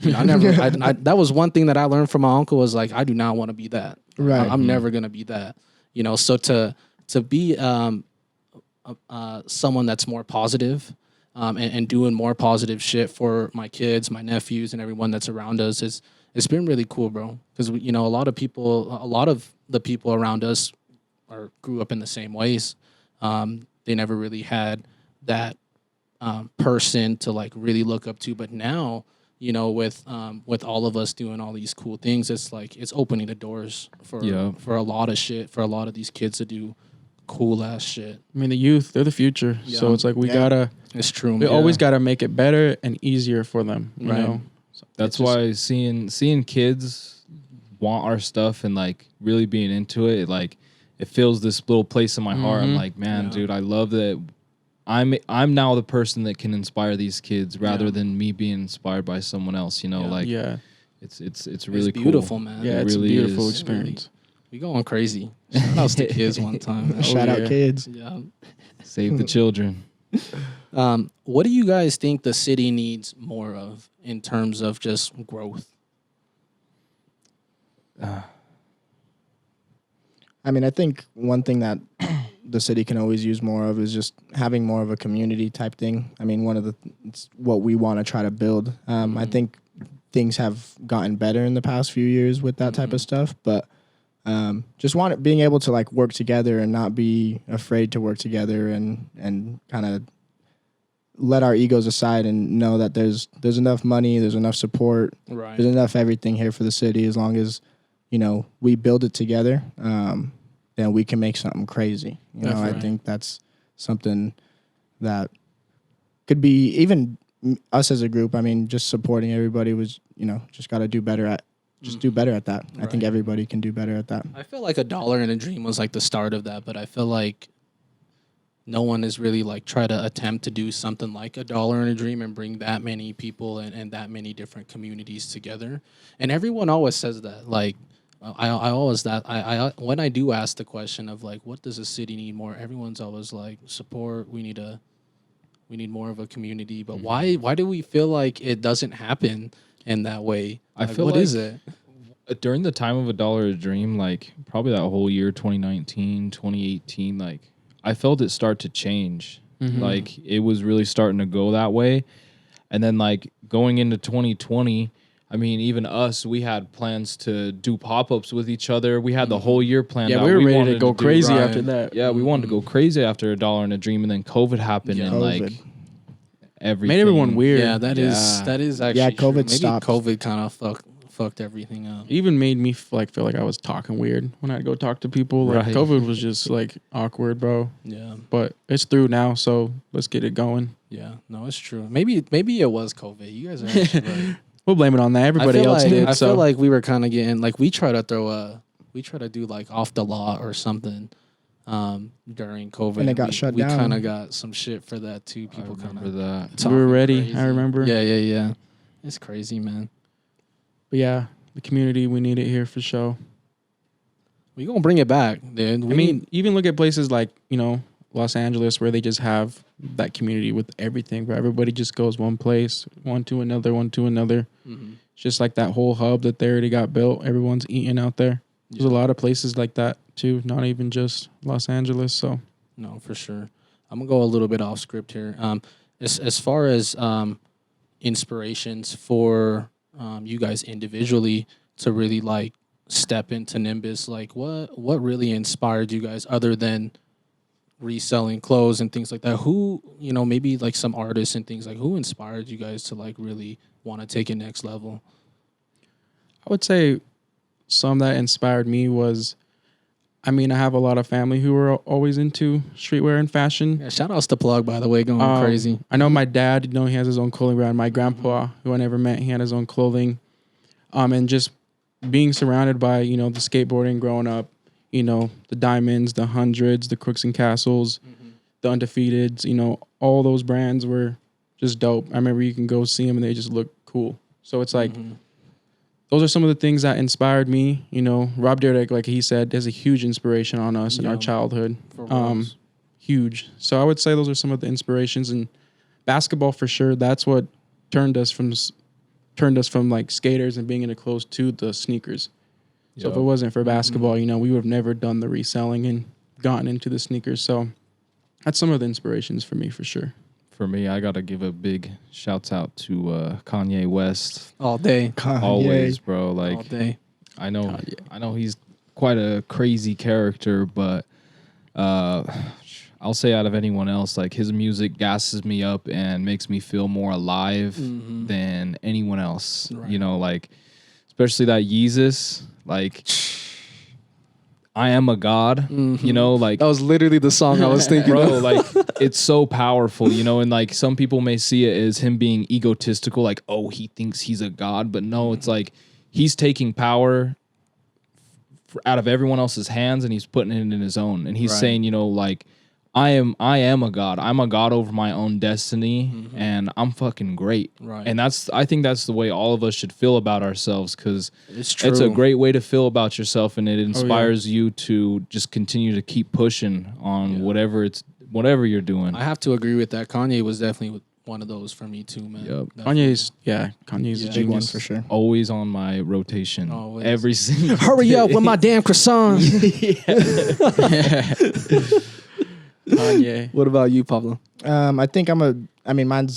That was one thing that I learned from my uncle was like I do not want to be that. Right. I'm never gonna be that. So to be someone that's more positive. And doing more positive shit for my kids, my nephews, and everyone that's around us it's been really cool, bro. Because a lot of the people around us grew up in the same ways. They never really had that person to like really look up to. But now, with all of us doing all these cool things, it's like it's opening the doors for a lot of shit for a lot of these kids to do cool ass shit. I mean, the youth, they're the future. Yeah. So it's like we gotta. It's true. We always gotta make it better and easier for them. You Right. know? So That's it's just- why seeing kids want our stuff and like really being into it, like it fills this little place in my heart. I'm like, man, dude, I love that. I'm now the person that can inspire these kids rather than me being inspired by someone else. Like yeah, it's really beautiful, cool. man. yeah, it's really a beautiful is. experience. We going crazy. Shout outs to kids one time. Man. Shout out yeah. kids. Yeah. Save the children. What do you guys think the city needs more of in terms of just growth? I mean, I think one thing that the city can always use more of is just having more of a community type thing. I mean, it's what we want to try to build. I think things have gotten better in the past few years with that type of stuff, but just being able to like work together and not be afraid to work together and kind of let our egos aside and know that there's enough money, there's enough support, Right. there's enough everything here for the city as long as we build it together. Then we can make something crazy. I Definitely. think that's something that could be even us as a group. I mean, just supporting everybody was just got to do better at. Just do better at that. I think Right. everybody can do better at that. I feel like $1 in a Dream was like the start of that, but I feel like no one has really like tried to attempt to do something like $1 in a Dream and bring that many people and that many different communities together. And everyone always says that. Like I always when I do ask the question of like what does the city need more, everyone's always like support. We need more of a community. But why do we feel like it doesn't happen in that way? I Like, feel what like is it? during the time of $1 a Dream, like probably that whole year, 2019, 2018, like I felt it start to change. Like it was really starting to go that way. And then like going into 2020, I mean, even us, we had plans to do pop-ups with each other. We had the whole year planned Yeah, out. we were ready wanted to go do- crazy right. after that. Yeah, we wanted to go crazy after $1 in a Dream, and then COVID happened, and like COVID. everything Made everyone weird. Yeah, that is actually Yeah, true. COVID Maybe stopped. COVID kind of fucked everything up. Even made me feel like I was talking weird when I'd go talk to people. Like Right. COVID was just like awkward, bro. Yeah, But it's through now, so let's get it going. yeah. No, it's true. Maybe it was COVID. You guys are actually right. We'll blame it on that. Everybody else did. I So feel like we were kind of getting like we try to do like off the lot or something during COVID, And it got shut we down. kind of got some shit for that too. I People kind remember of that. we were ready. I remember. Yeah. It's crazy, man. But yeah, the community, we need it here for sure. We gonna bring it back, dude. I mean, even look at places like, Los Angeles where they just have that community with everything, where everybody just goes one place, one to another. Mhm. It's just like that whole hub that they already got built. Everyone's eating out there. There's a lot of places like that too, not even just Los Angeles. So No, for sure. I'm gonna go a little bit off script here. As far as inspirations for you guys individually to really like step into Nimbus, like what really inspired you guys other than reselling clothes and things like that? Who, maybe like some artists and things like who inspired you guys to like really want to take it next level? I would say some that inspired me was, I have a lot of family who are always into streetwear and fashion. Yeah, shout outs to Plug, by the way, going crazy. I know my dad, he has his own clothing brand. My grandpa, who I never met, he had his own clothing. And just being surrounded by, the skateboarding growing up, the Diamonds, the Hundreds, the Crooks and Castles, the Undefeateds, all those brands were just dope. I remember you can go see them and they just look cool. So it's like, those are some of the things that inspired me. You know, Rob Dyrdek, like he said, has a huge inspiration on us in our childhood. Huge. So I would say those are some of the inspirations. And basketball for sure. That's what turned us from like skaters and being into clothes to the sneakers. So if it wasn't for basketball, you know, we would have never done the reselling and gotten into the sneakers. So that's some of the inspirations for me, for sure. For me, I got to give a big shouts out to Kanye West. All day. Always, bro. Like, All day. I know he's quite a crazy character, but I'll say out of anyone else, like his music gasses me up and makes me feel more alive than anyone else. Right. You know, like especially that Yeezus, like I am a god, you know, like that was literally the song I was thinking bro, like it's so powerful, you know, and like some people may see it as him being egotistical, like, oh, he thinks he's a god, but no, it's like he's taking power out of everyone else's hands and he's putting it in his own. And he's saying, you know, like, I am a god. I'm a god over my own destiny and I'm fucking great. Right. And I think that's the way all of us should feel about ourselves, because it's a great way to feel about yourself, and it inspires you to just continue to keep pushing on whatever you're doing. I have to agree with that. Kanye was definitely one of those for me too, man. Yep. Kanye's a big one for sure. Always on my rotation. Always. Every single Hurry up with my damn croissant. Kanye. What about you, Pablo? I think mine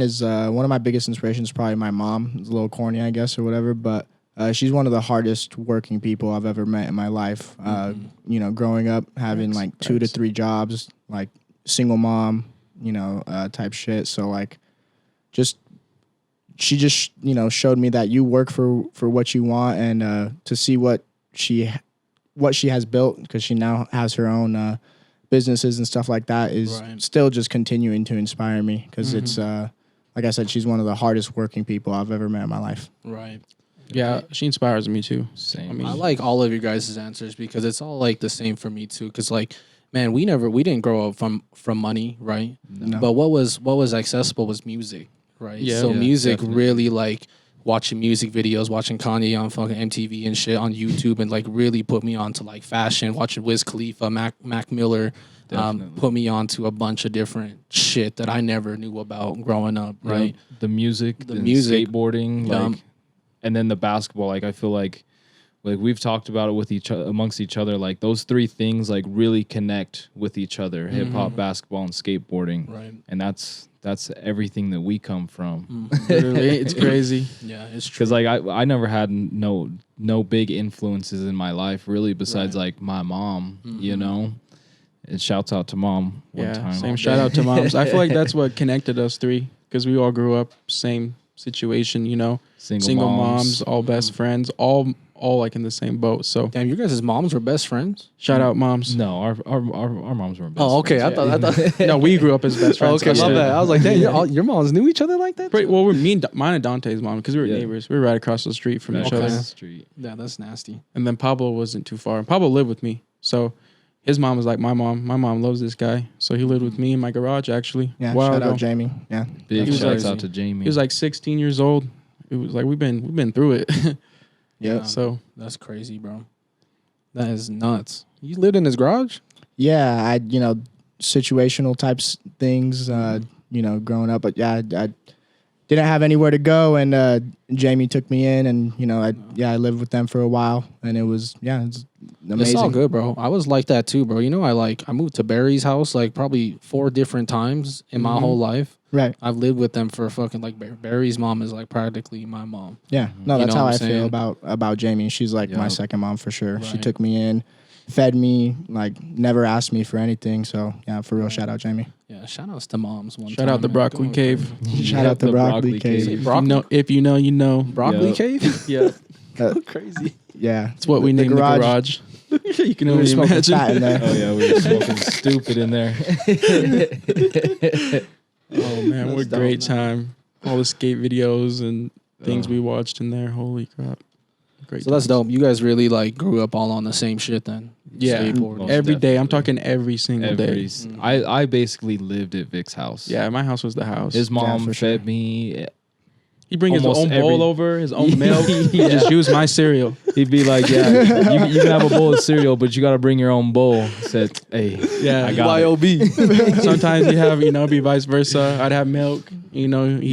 is one of my biggest inspirations is probably my mom. It's a little corny, I guess, or whatever, but she's one of the hardest working people I've ever met in my life. You know, growing up, having like 2 to 3 jobs, like single mom, you know, type shit. So like, she just, you know, showed me that you work for what you want, and to see what she has built, because she now has her own businesses and stuff like that, is still just continuing to inspire me, because it's like I said, she's one of the hardest working people I've ever met in my life. Right. Yeah, she inspires me too. Same. I mean, I like all of your guys' answers, because it's all like the same for me too. Because like, man, we didn't grow up from money, right? No. But what was accessible was music, right? Yeah. So music definitely. really, like watching music videos, watching Kanye on fucking MTV and shit on YouTube, and like really put me on to like fashion, watching Wiz Khalifa, Mac Miller, put me on to a bunch of different shit that I never knew about growing up, right? The music, skateboarding, like, and then the basketball. Like I feel like we've talked about it with amongst each other. Like those 3 things like really connect with each other: hip hop, basketball, and skateboarding. Right. And that's everything that we come from. Literally, it's crazy. Yeah, it's true. Because like I never had no big influences in my life really, besides like my mom. You know. And shouts out to mom one time. Same shout out to moms. I feel like that's what connected us 3, because we all grew up same situation, you know. Single moms, all best friends, all like in the same boat. So damn, you guys' moms were best friends? Shout out moms. No, our moms weren't best Oh, okay. friends. I thought No, we grew up as best friends. Okay, love that. I was like, damn, your moms knew each other like that? Well, mine and Dante's mom, because we were neighbors. We were right across the street from each other. Yeah, that's nasty. And then Pablo wasn't too far. Pablo lived with me, so his mom was like my mom. My mom loves this guy, so he lived with me in my garage actually. Yeah, shout out Jamie. Yeah, big shouts out to Jamie. He was like 16 years old. It was like we've been through it. Yeah. So that's crazy, bro. That is nuts. You lived in his garage? Yeah, I situational types things. You know, growing up, but yeah, I didn't have anywhere to go, and Jamie took me in, and you know, I lived with them for a while, and it's amazing. It's all good, bro. I was like that too, bro. You know, I moved to Barry's house like probably 4 different times in my whole life. Right. I've lived with them for fucking like Barry's mom is like practically my mom. Yeah. No, that's how I feel about Jamie. She's like my second mom for sure. Right. She took me in, fed me, like never asked me for anything. So yeah, for real, shout out Jamie. Yeah, shout outs to moms. Shout out the Broccoli Cave. Shout out the Broccoli Cave. If you know, you know. Broccoli Cave? Yeah. Crazy. Yeah. It's what we named the garage. You can only imagine. In there. Oh yeah, we were smoking stupid in there. Oh man, what a great time. All the skate videos and things we watched in there. Holy crap. Great. So that's times. dope. You guys really like grew up all on the same shit then. Yeah, Skateboarding. every day. I'm definitely. talking every single day. I basically lived at Vic's house. Yeah, my house was the house. His mom for fed sure. me. He'd bring his almost own every- bowl over, his own milk. He just used my cereal. He'd be like, "Yeah, you can have a bowl of cereal, but you got to bring your own bowl." I said, "Hey, Yeah, I got it." YOB. Sometimes he'd have, be vice versa. I'd have milk. He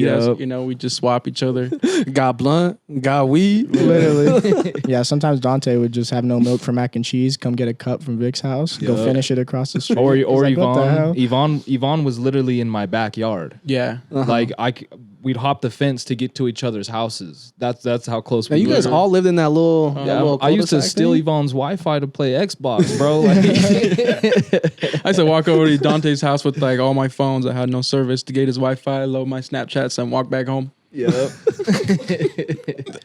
has, Yup. we just swap each other. Got blunt, got weed. Literally. Yeah, sometimes Dante would just have no milk for mac and cheese, come get a cup from Vic's house, go Yeah. finish it across the street. Or He's like, what the hell? Yvonne was literally in my backyard. Yeah. Like we'd hop the fence to get to each other's houses. That's how close Now we you guys were. all lived in that little. that Yeah, little I used to cul-de-sac steal thing? Yvonne's Wi-Fi to play Xbox, bro. Like, I used to walk over to Dante's house with like all my phones. I had no service to get his Wi-Fi, load my Snapchats, and walk back home. yep.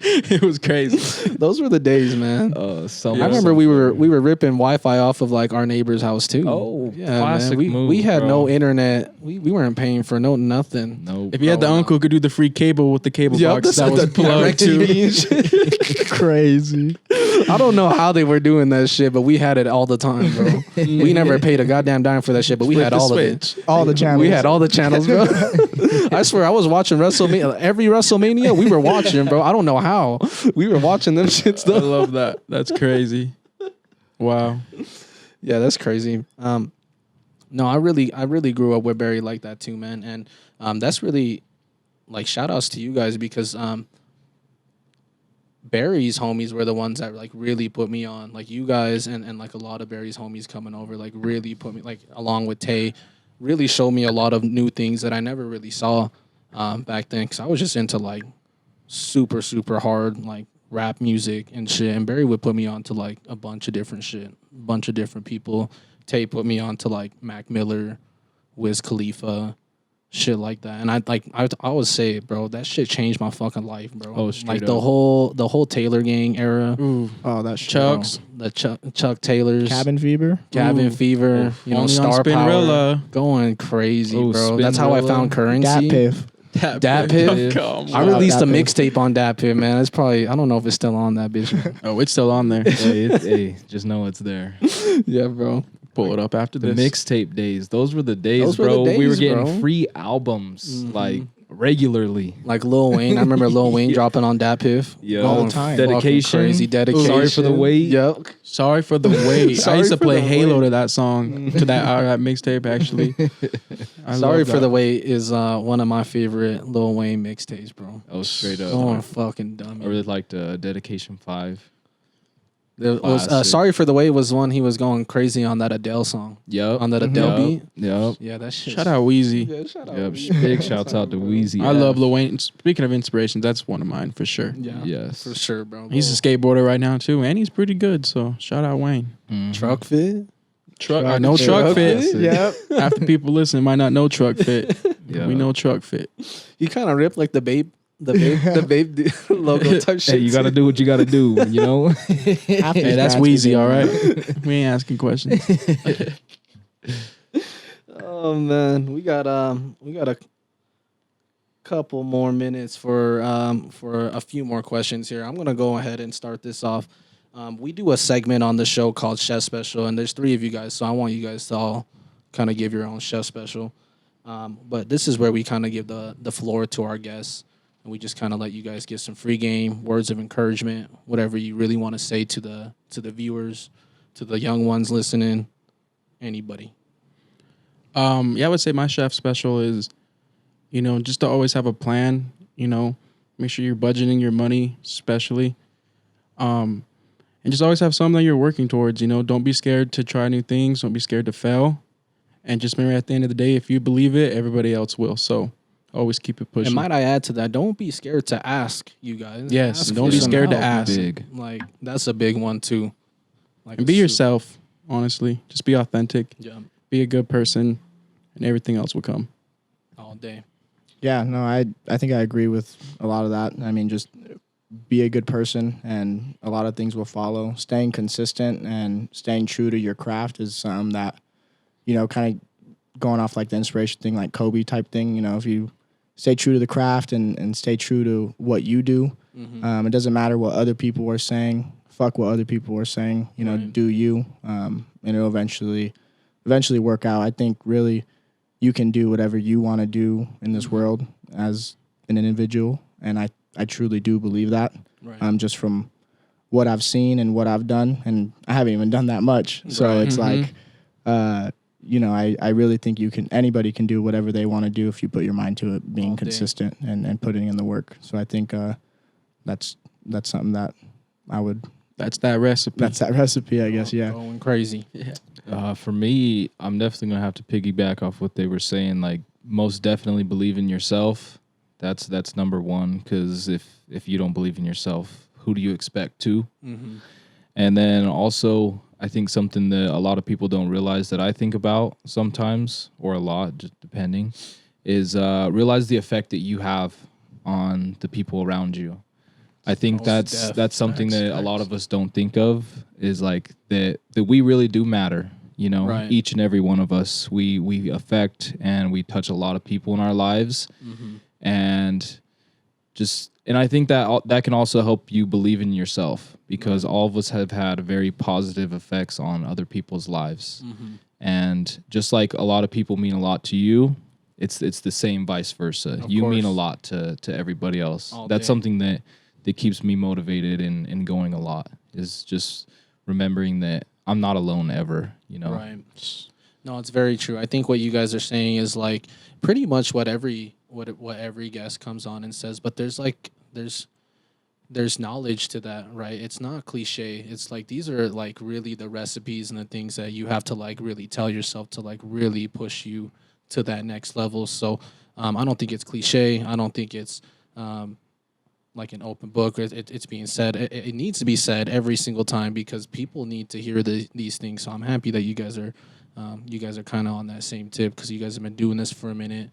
It was crazy. Those were the days, man. So I remember we were ripping Wi-Fi off of like our neighbor's house too. Oh, yeah, classic man. move, we had bro. no internet. We weren't paying for nothing. No. If you had the uncle who could do the free cable with the cable Yup, box, that's that was the plugged too. DirecTV and shit. Crazy. I don't know how they were doing that shit, but we had it all the time, bro. We never paid a goddamn dime for that shit, but we had all of it. All the channels. We had all the channels, bro. I swear, I was watching WrestleMania. Every WrestleMania, we were watching, bro. I don't know how. We were watching them shits, I though. love that. That's crazy. Wow. Yeah, that's crazy. No, I really grew up with Barry like that too, man. And that's really like shout outs to you guys because Barry's homies were the ones that like really put me on. Like you guys and like a lot of Barry's homies coming over, like really put me like along with Tay, really showed me a lot of new things that I never really saw back then. Cause I was just into like super hard like rap music and shit. And Barry would put me on to like a bunch of different shit, a bunch of different people. Tay put me on to like Mac Miller, Wiz Khalifa, shit like that. And I always say it, bro, that shit changed my fucking life, bro. Oh, straight like up. the whole Taylor Gang era. Ooh. Oh, that's Chucks. The Chuck Taylors, Cabin Fever. Cabin Ooh. Fever, you know, Only on Star Power, Spinrilla. going crazy, Ooh, bro. That's how I Spinrilla. found Dat currency. Piff. Dat Piff. Come I on. released a Dat Piff. mixtape on Dat Piff, man. It's probably I don't know if it's still on that bitch. Oh, it's still on there. hey, just know it's there. Yeah, bro. Pull it up after The this. mixtape days. Those were the days, Those were the bro. We were days, getting bro. free albums like regularly. Like Lil Wayne, I remember Lil Wayne dropping on Dat Piff. Yeah. Going All the time. fucking Dedication. crazy dedication. Sorry for the wait. Yep. Sorry for the wait. I Sorry used to for play the Halo wait. to that song, to that mixtape, actually. I Sorry love for that. the wait is one of my favorite Lil Wayne mixtapes, bro. Oh, straight up. Going fucking dumb. I really liked Dedication 5. It was, Classic. Sorry for the Wait was one he was going crazy on that Adele song. Yep. On that Adele beat. Yep. Yeah, that shit. Shout out Wheezy. Yeah, shout out. Yep. Big shouts out to Wheezy. I love Lil Wayne. Speaking of inspirations, that's one of mine for sure. Yeah, Yes. for sure, bro. He's a skateboarder right now too, and he's pretty good. So shout out Wayne. Truck fit. I know Truck Fit. Yep. After people listen, might not know Truck Fit. Yeah. We know Truck Fit. You kind of ripped like the babe logo type shit. Hey, you got to do what you got to do, you know? Hey, that's Wheezy, all right? We ain't asking questions. Oh man, we got a couple more minutes for a few more questions here. I'm gonna go ahead and start this off. We do a segment on the show called Chef Special, and there's 3 of you guys, so I want you guys to all kind of give your own Chef Special. But this is where we kind of give the floor to our guests, and we just kind of let you guys give some free game, words of encouragement, whatever you really want to say to the viewers, to the young ones listening, anybody. Yeah, I would say my chef special is, just to always have a plan, make sure you're budgeting your money, especially. And just always have something that you're working towards, don't be scared to try new things. Don't be scared to fail. And just remember at the end of the day, if you believe it, everybody else will. So always keep it pushing. And might I add to that, don't be scared to ask, you guys. Yes, Ask don't for be some scared to help. ask. Big. Like, that's a big one, too. Like, And be it's yourself, honestly. Just be authentic. super- Yeah, Be a good person, and everything else will come. all day. Yeah, no, I think I agree with a lot of that. I mean, just be a good person, and a lot of things will follow. Staying consistent and staying true to your craft is something that, kind of going off like the inspiration thing, like Kobe type thing. If you stay true to the craft and stay true to what you do, It doesn't matter what other people are saying. Fuck what other people are saying. You know, do you, and it'll eventually work out. I think really you can do whatever you want to do in this world as an individual, and I truly do believe that. Just from what I've seen and what I've done, and I haven't even done that much. So it's like, you know, I really think anybody can do whatever they want to do if you put your mind to it, being consistent and putting in the work. So I think that's something that I would. That's that recipe. That's that recipe, I guess. Yeah. Going crazy. Yeah. For me, I'm definitely gonna have to piggyback off what they were saying. Like, most definitely believe in yourself. That's number one. Because if you don't believe in yourself, who do you expect to? And then also, I think something that a lot of people don't realize that I think about sometimes, or a lot, just depending, is realize the effect that you have on the people around you. I think that's something that a lot of us don't think of, is like that we really do matter. You know, each and every one of us, we affect and we touch a lot of people in our lives, and I think that can also help you believe in yourself, because all of us have had very positive effects on other people's lives, and just like a lot of people mean a lot to you, it's the same vice versa. You mean a lot to everybody else. That's something that keeps me motivated and going a lot, is just remembering that I'm not alone ever, you know? Right. No, it's very true. I think what you guys are saying is like pretty much what every guest comes on and says, but there's knowledge to that, right? It's not cliche. It's like these are like really the recipes and the things that you have to like really tell yourself to like really push you to that next level. So I don't think it's cliche. I don't think it's like an open book. It's being said. It needs to be said every single time, because people need to hear these things. So I'm happy that you guys are kind of on that same tip, because you guys have been doing this for a minute.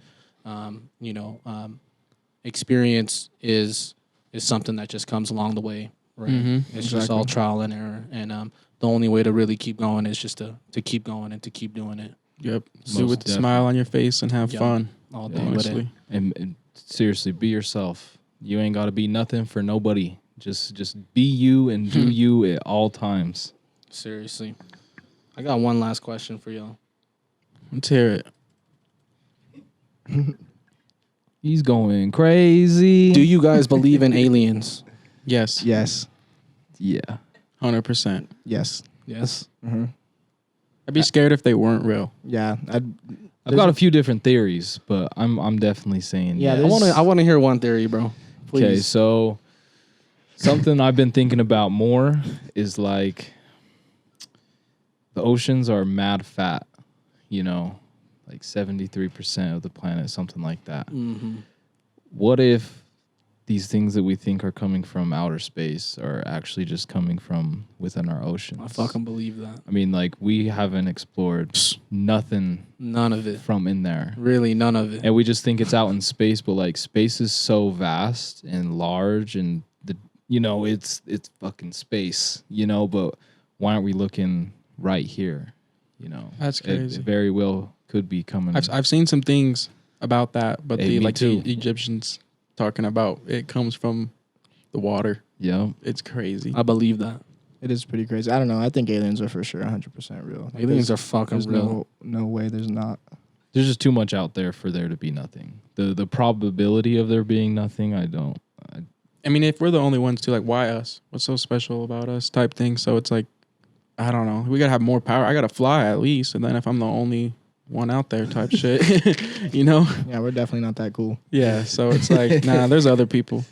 Experience is something that just comes along the way, right? It's just all trial and error, and the only way to really keep going is just to keep going and to keep doing it. Yep. Do with a smile on your face and have fun all day with it. And seriously, be yourself. You ain't got to be nothing for nobody. Just be you and do you at all times. Seriously. I got one last question for y'all. Let's hear it. He's going crazy. Do you guys believe in aliens? Yes. Yes. Yeah. 100%. Yes. Yes. I'd be scared if they weren't real. Yeah. I've got a few different theories, but I'm definitely saying Yeah, yes. I want to hear one theory, bro. Please. Okay, so something I've been thinking about more is like the oceans are mad fat, you know, like 73% of the planet, something like that. What if these things that we think are coming from outer space are actually just coming from within our oceans? I fucking believe that. I mean, like, we haven't explored nothing. None of it. From in there. Really, none of it. And we just think it's out in space, but like space is so vast and large, and it's fucking space, you know, but why aren't we looking right here? You know? That's crazy. It very well could be coming. I've seen some things about that, but Hey, me too. the Egyptians talking about it comes from the water. Yeah. It's crazy. I believe that. It is pretty crazy. I don't know. I think aliens are for sure 100% real. Like, Aliens are fucking there's real. No way there's not. There's just too much out there for there to be nothing. The probability of there being nothing, I mean, if we're the only ones too, like, why us? What's so special about us type thing? So it's like, I don't know. We got to have more power. I got to fly at least. And then if I'm the only one out there type shit, you know? Yeah, we're definitely not that cool. Yeah. So it's like, nah, there's other people.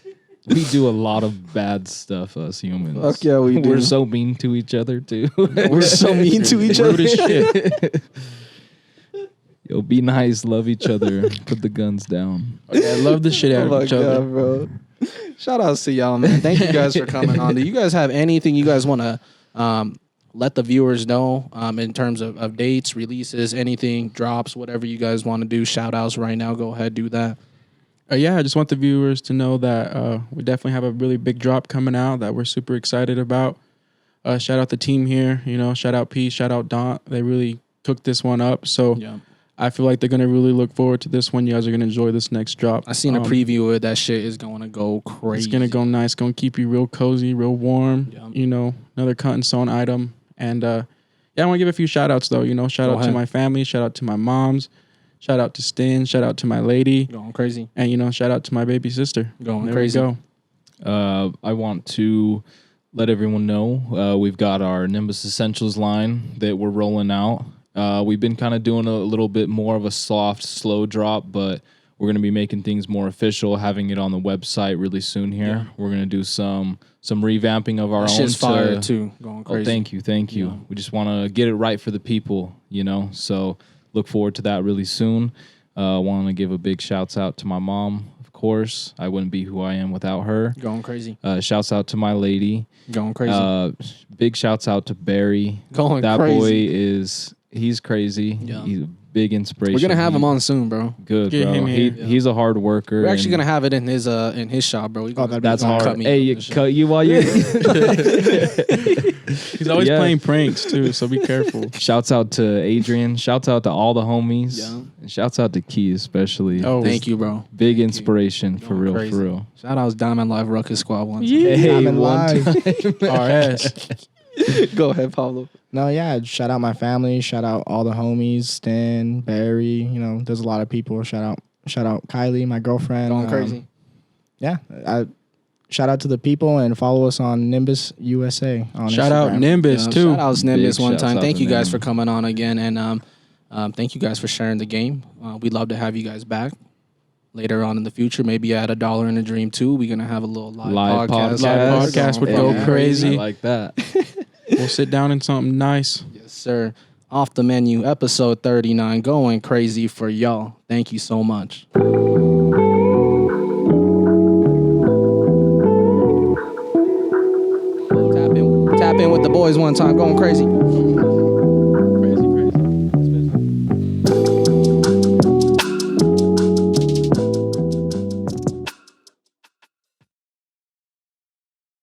we do a lot of bad stuff, us humans. Fuck yeah, we do. We're so mean to each other, too. We're so mean to each other. Rude as shit. Yo, be nice, love each other, put the guns down. Okay, I love the shit out of each other. bro. Shout outs to y'all, man. Thank you guys for coming on. Do you guys have anything you guys want to let the viewers know in terms of dates, releases, anything, drops, whatever you guys want to do? Shout outs right now. Go ahead, do that. Yeah, I just want the viewers to know that we definitely have a really big drop coming out that we're super excited about. Shout out the team here. You know, shout out P, shout out Daunt. They really cooked this one up. So Yeah. I feel like they're gonna really look forward to this one. You guys are gonna enjoy this next drop. I seen a preview of it. That shit is going to go crazy. It's gonna go nice. Gonna keep you real cozy, real warm. Yeah. You know, another cut and sewn item. And yeah, I want to give a few shout outs though. You know, shout out to my family. Shout out to my moms. Shout out to Stin. Shout out to my lady. Going crazy. And you know, shout out to my baby sister. Going there crazy. We I want to let everyone know we've got our Nimbus Essentials line that we're rolling out. We've been kind of doing a little bit more of a soft, slow drop, but we're going to be making things more official, having it on the website really soon here. Yeah. We're going to do some revamping of our own. Shit's fire too. Going crazy. Oh, thank you. Yeah. We just want to get it right for the people, you know. So look forward to that really soon. Want to give a big shouts out to my mom, of course. I wouldn't be who I am without her. Going crazy. Shouts out to my lady. Going crazy. Big shouts out to Barry. Going that crazy. He's crazy. Yeah. He's a big inspiration. We're gonna have him on soon, bro. Good, bro. He's a hard worker. We're actually gonna have it in his shop, bro. That's hard. Hey, cut you while you. He's always playing pranks too, so be careful. Shouts out to Adrian. Shouts out to all the homies. Yeah. And shouts out to Key especially. Oh, thank you, bro. Big inspiration for real, for real. Shout out to Diamond Live Ruckus Squad once. Yeah. Hey, Diamond Live. RS. Go ahead, Pablo. No, yeah. Shout out my family. Shout out all the homies. Stan, Barry. You know, there's a lot of people. Shout out Kylie, my girlfriend. Going crazy. Yeah. Shout out to the people and follow us on Nimbus USA. On shout Instagram. out Nimbus too. Shout out Nimbus one time. Thank you guys Nimbus. for coming on again, and thank you guys for sharing the game. We'd love to have you guys back later on in the future. Maybe at $1 in a Dream too. We're gonna have a little live podcast. Live podcast would go crazy. I like that. We'll sit down in something nice. Yes, sir. Off the Menu, episode 39, going crazy for y'all. Thank you so much. Tap in with the boys one time, going crazy.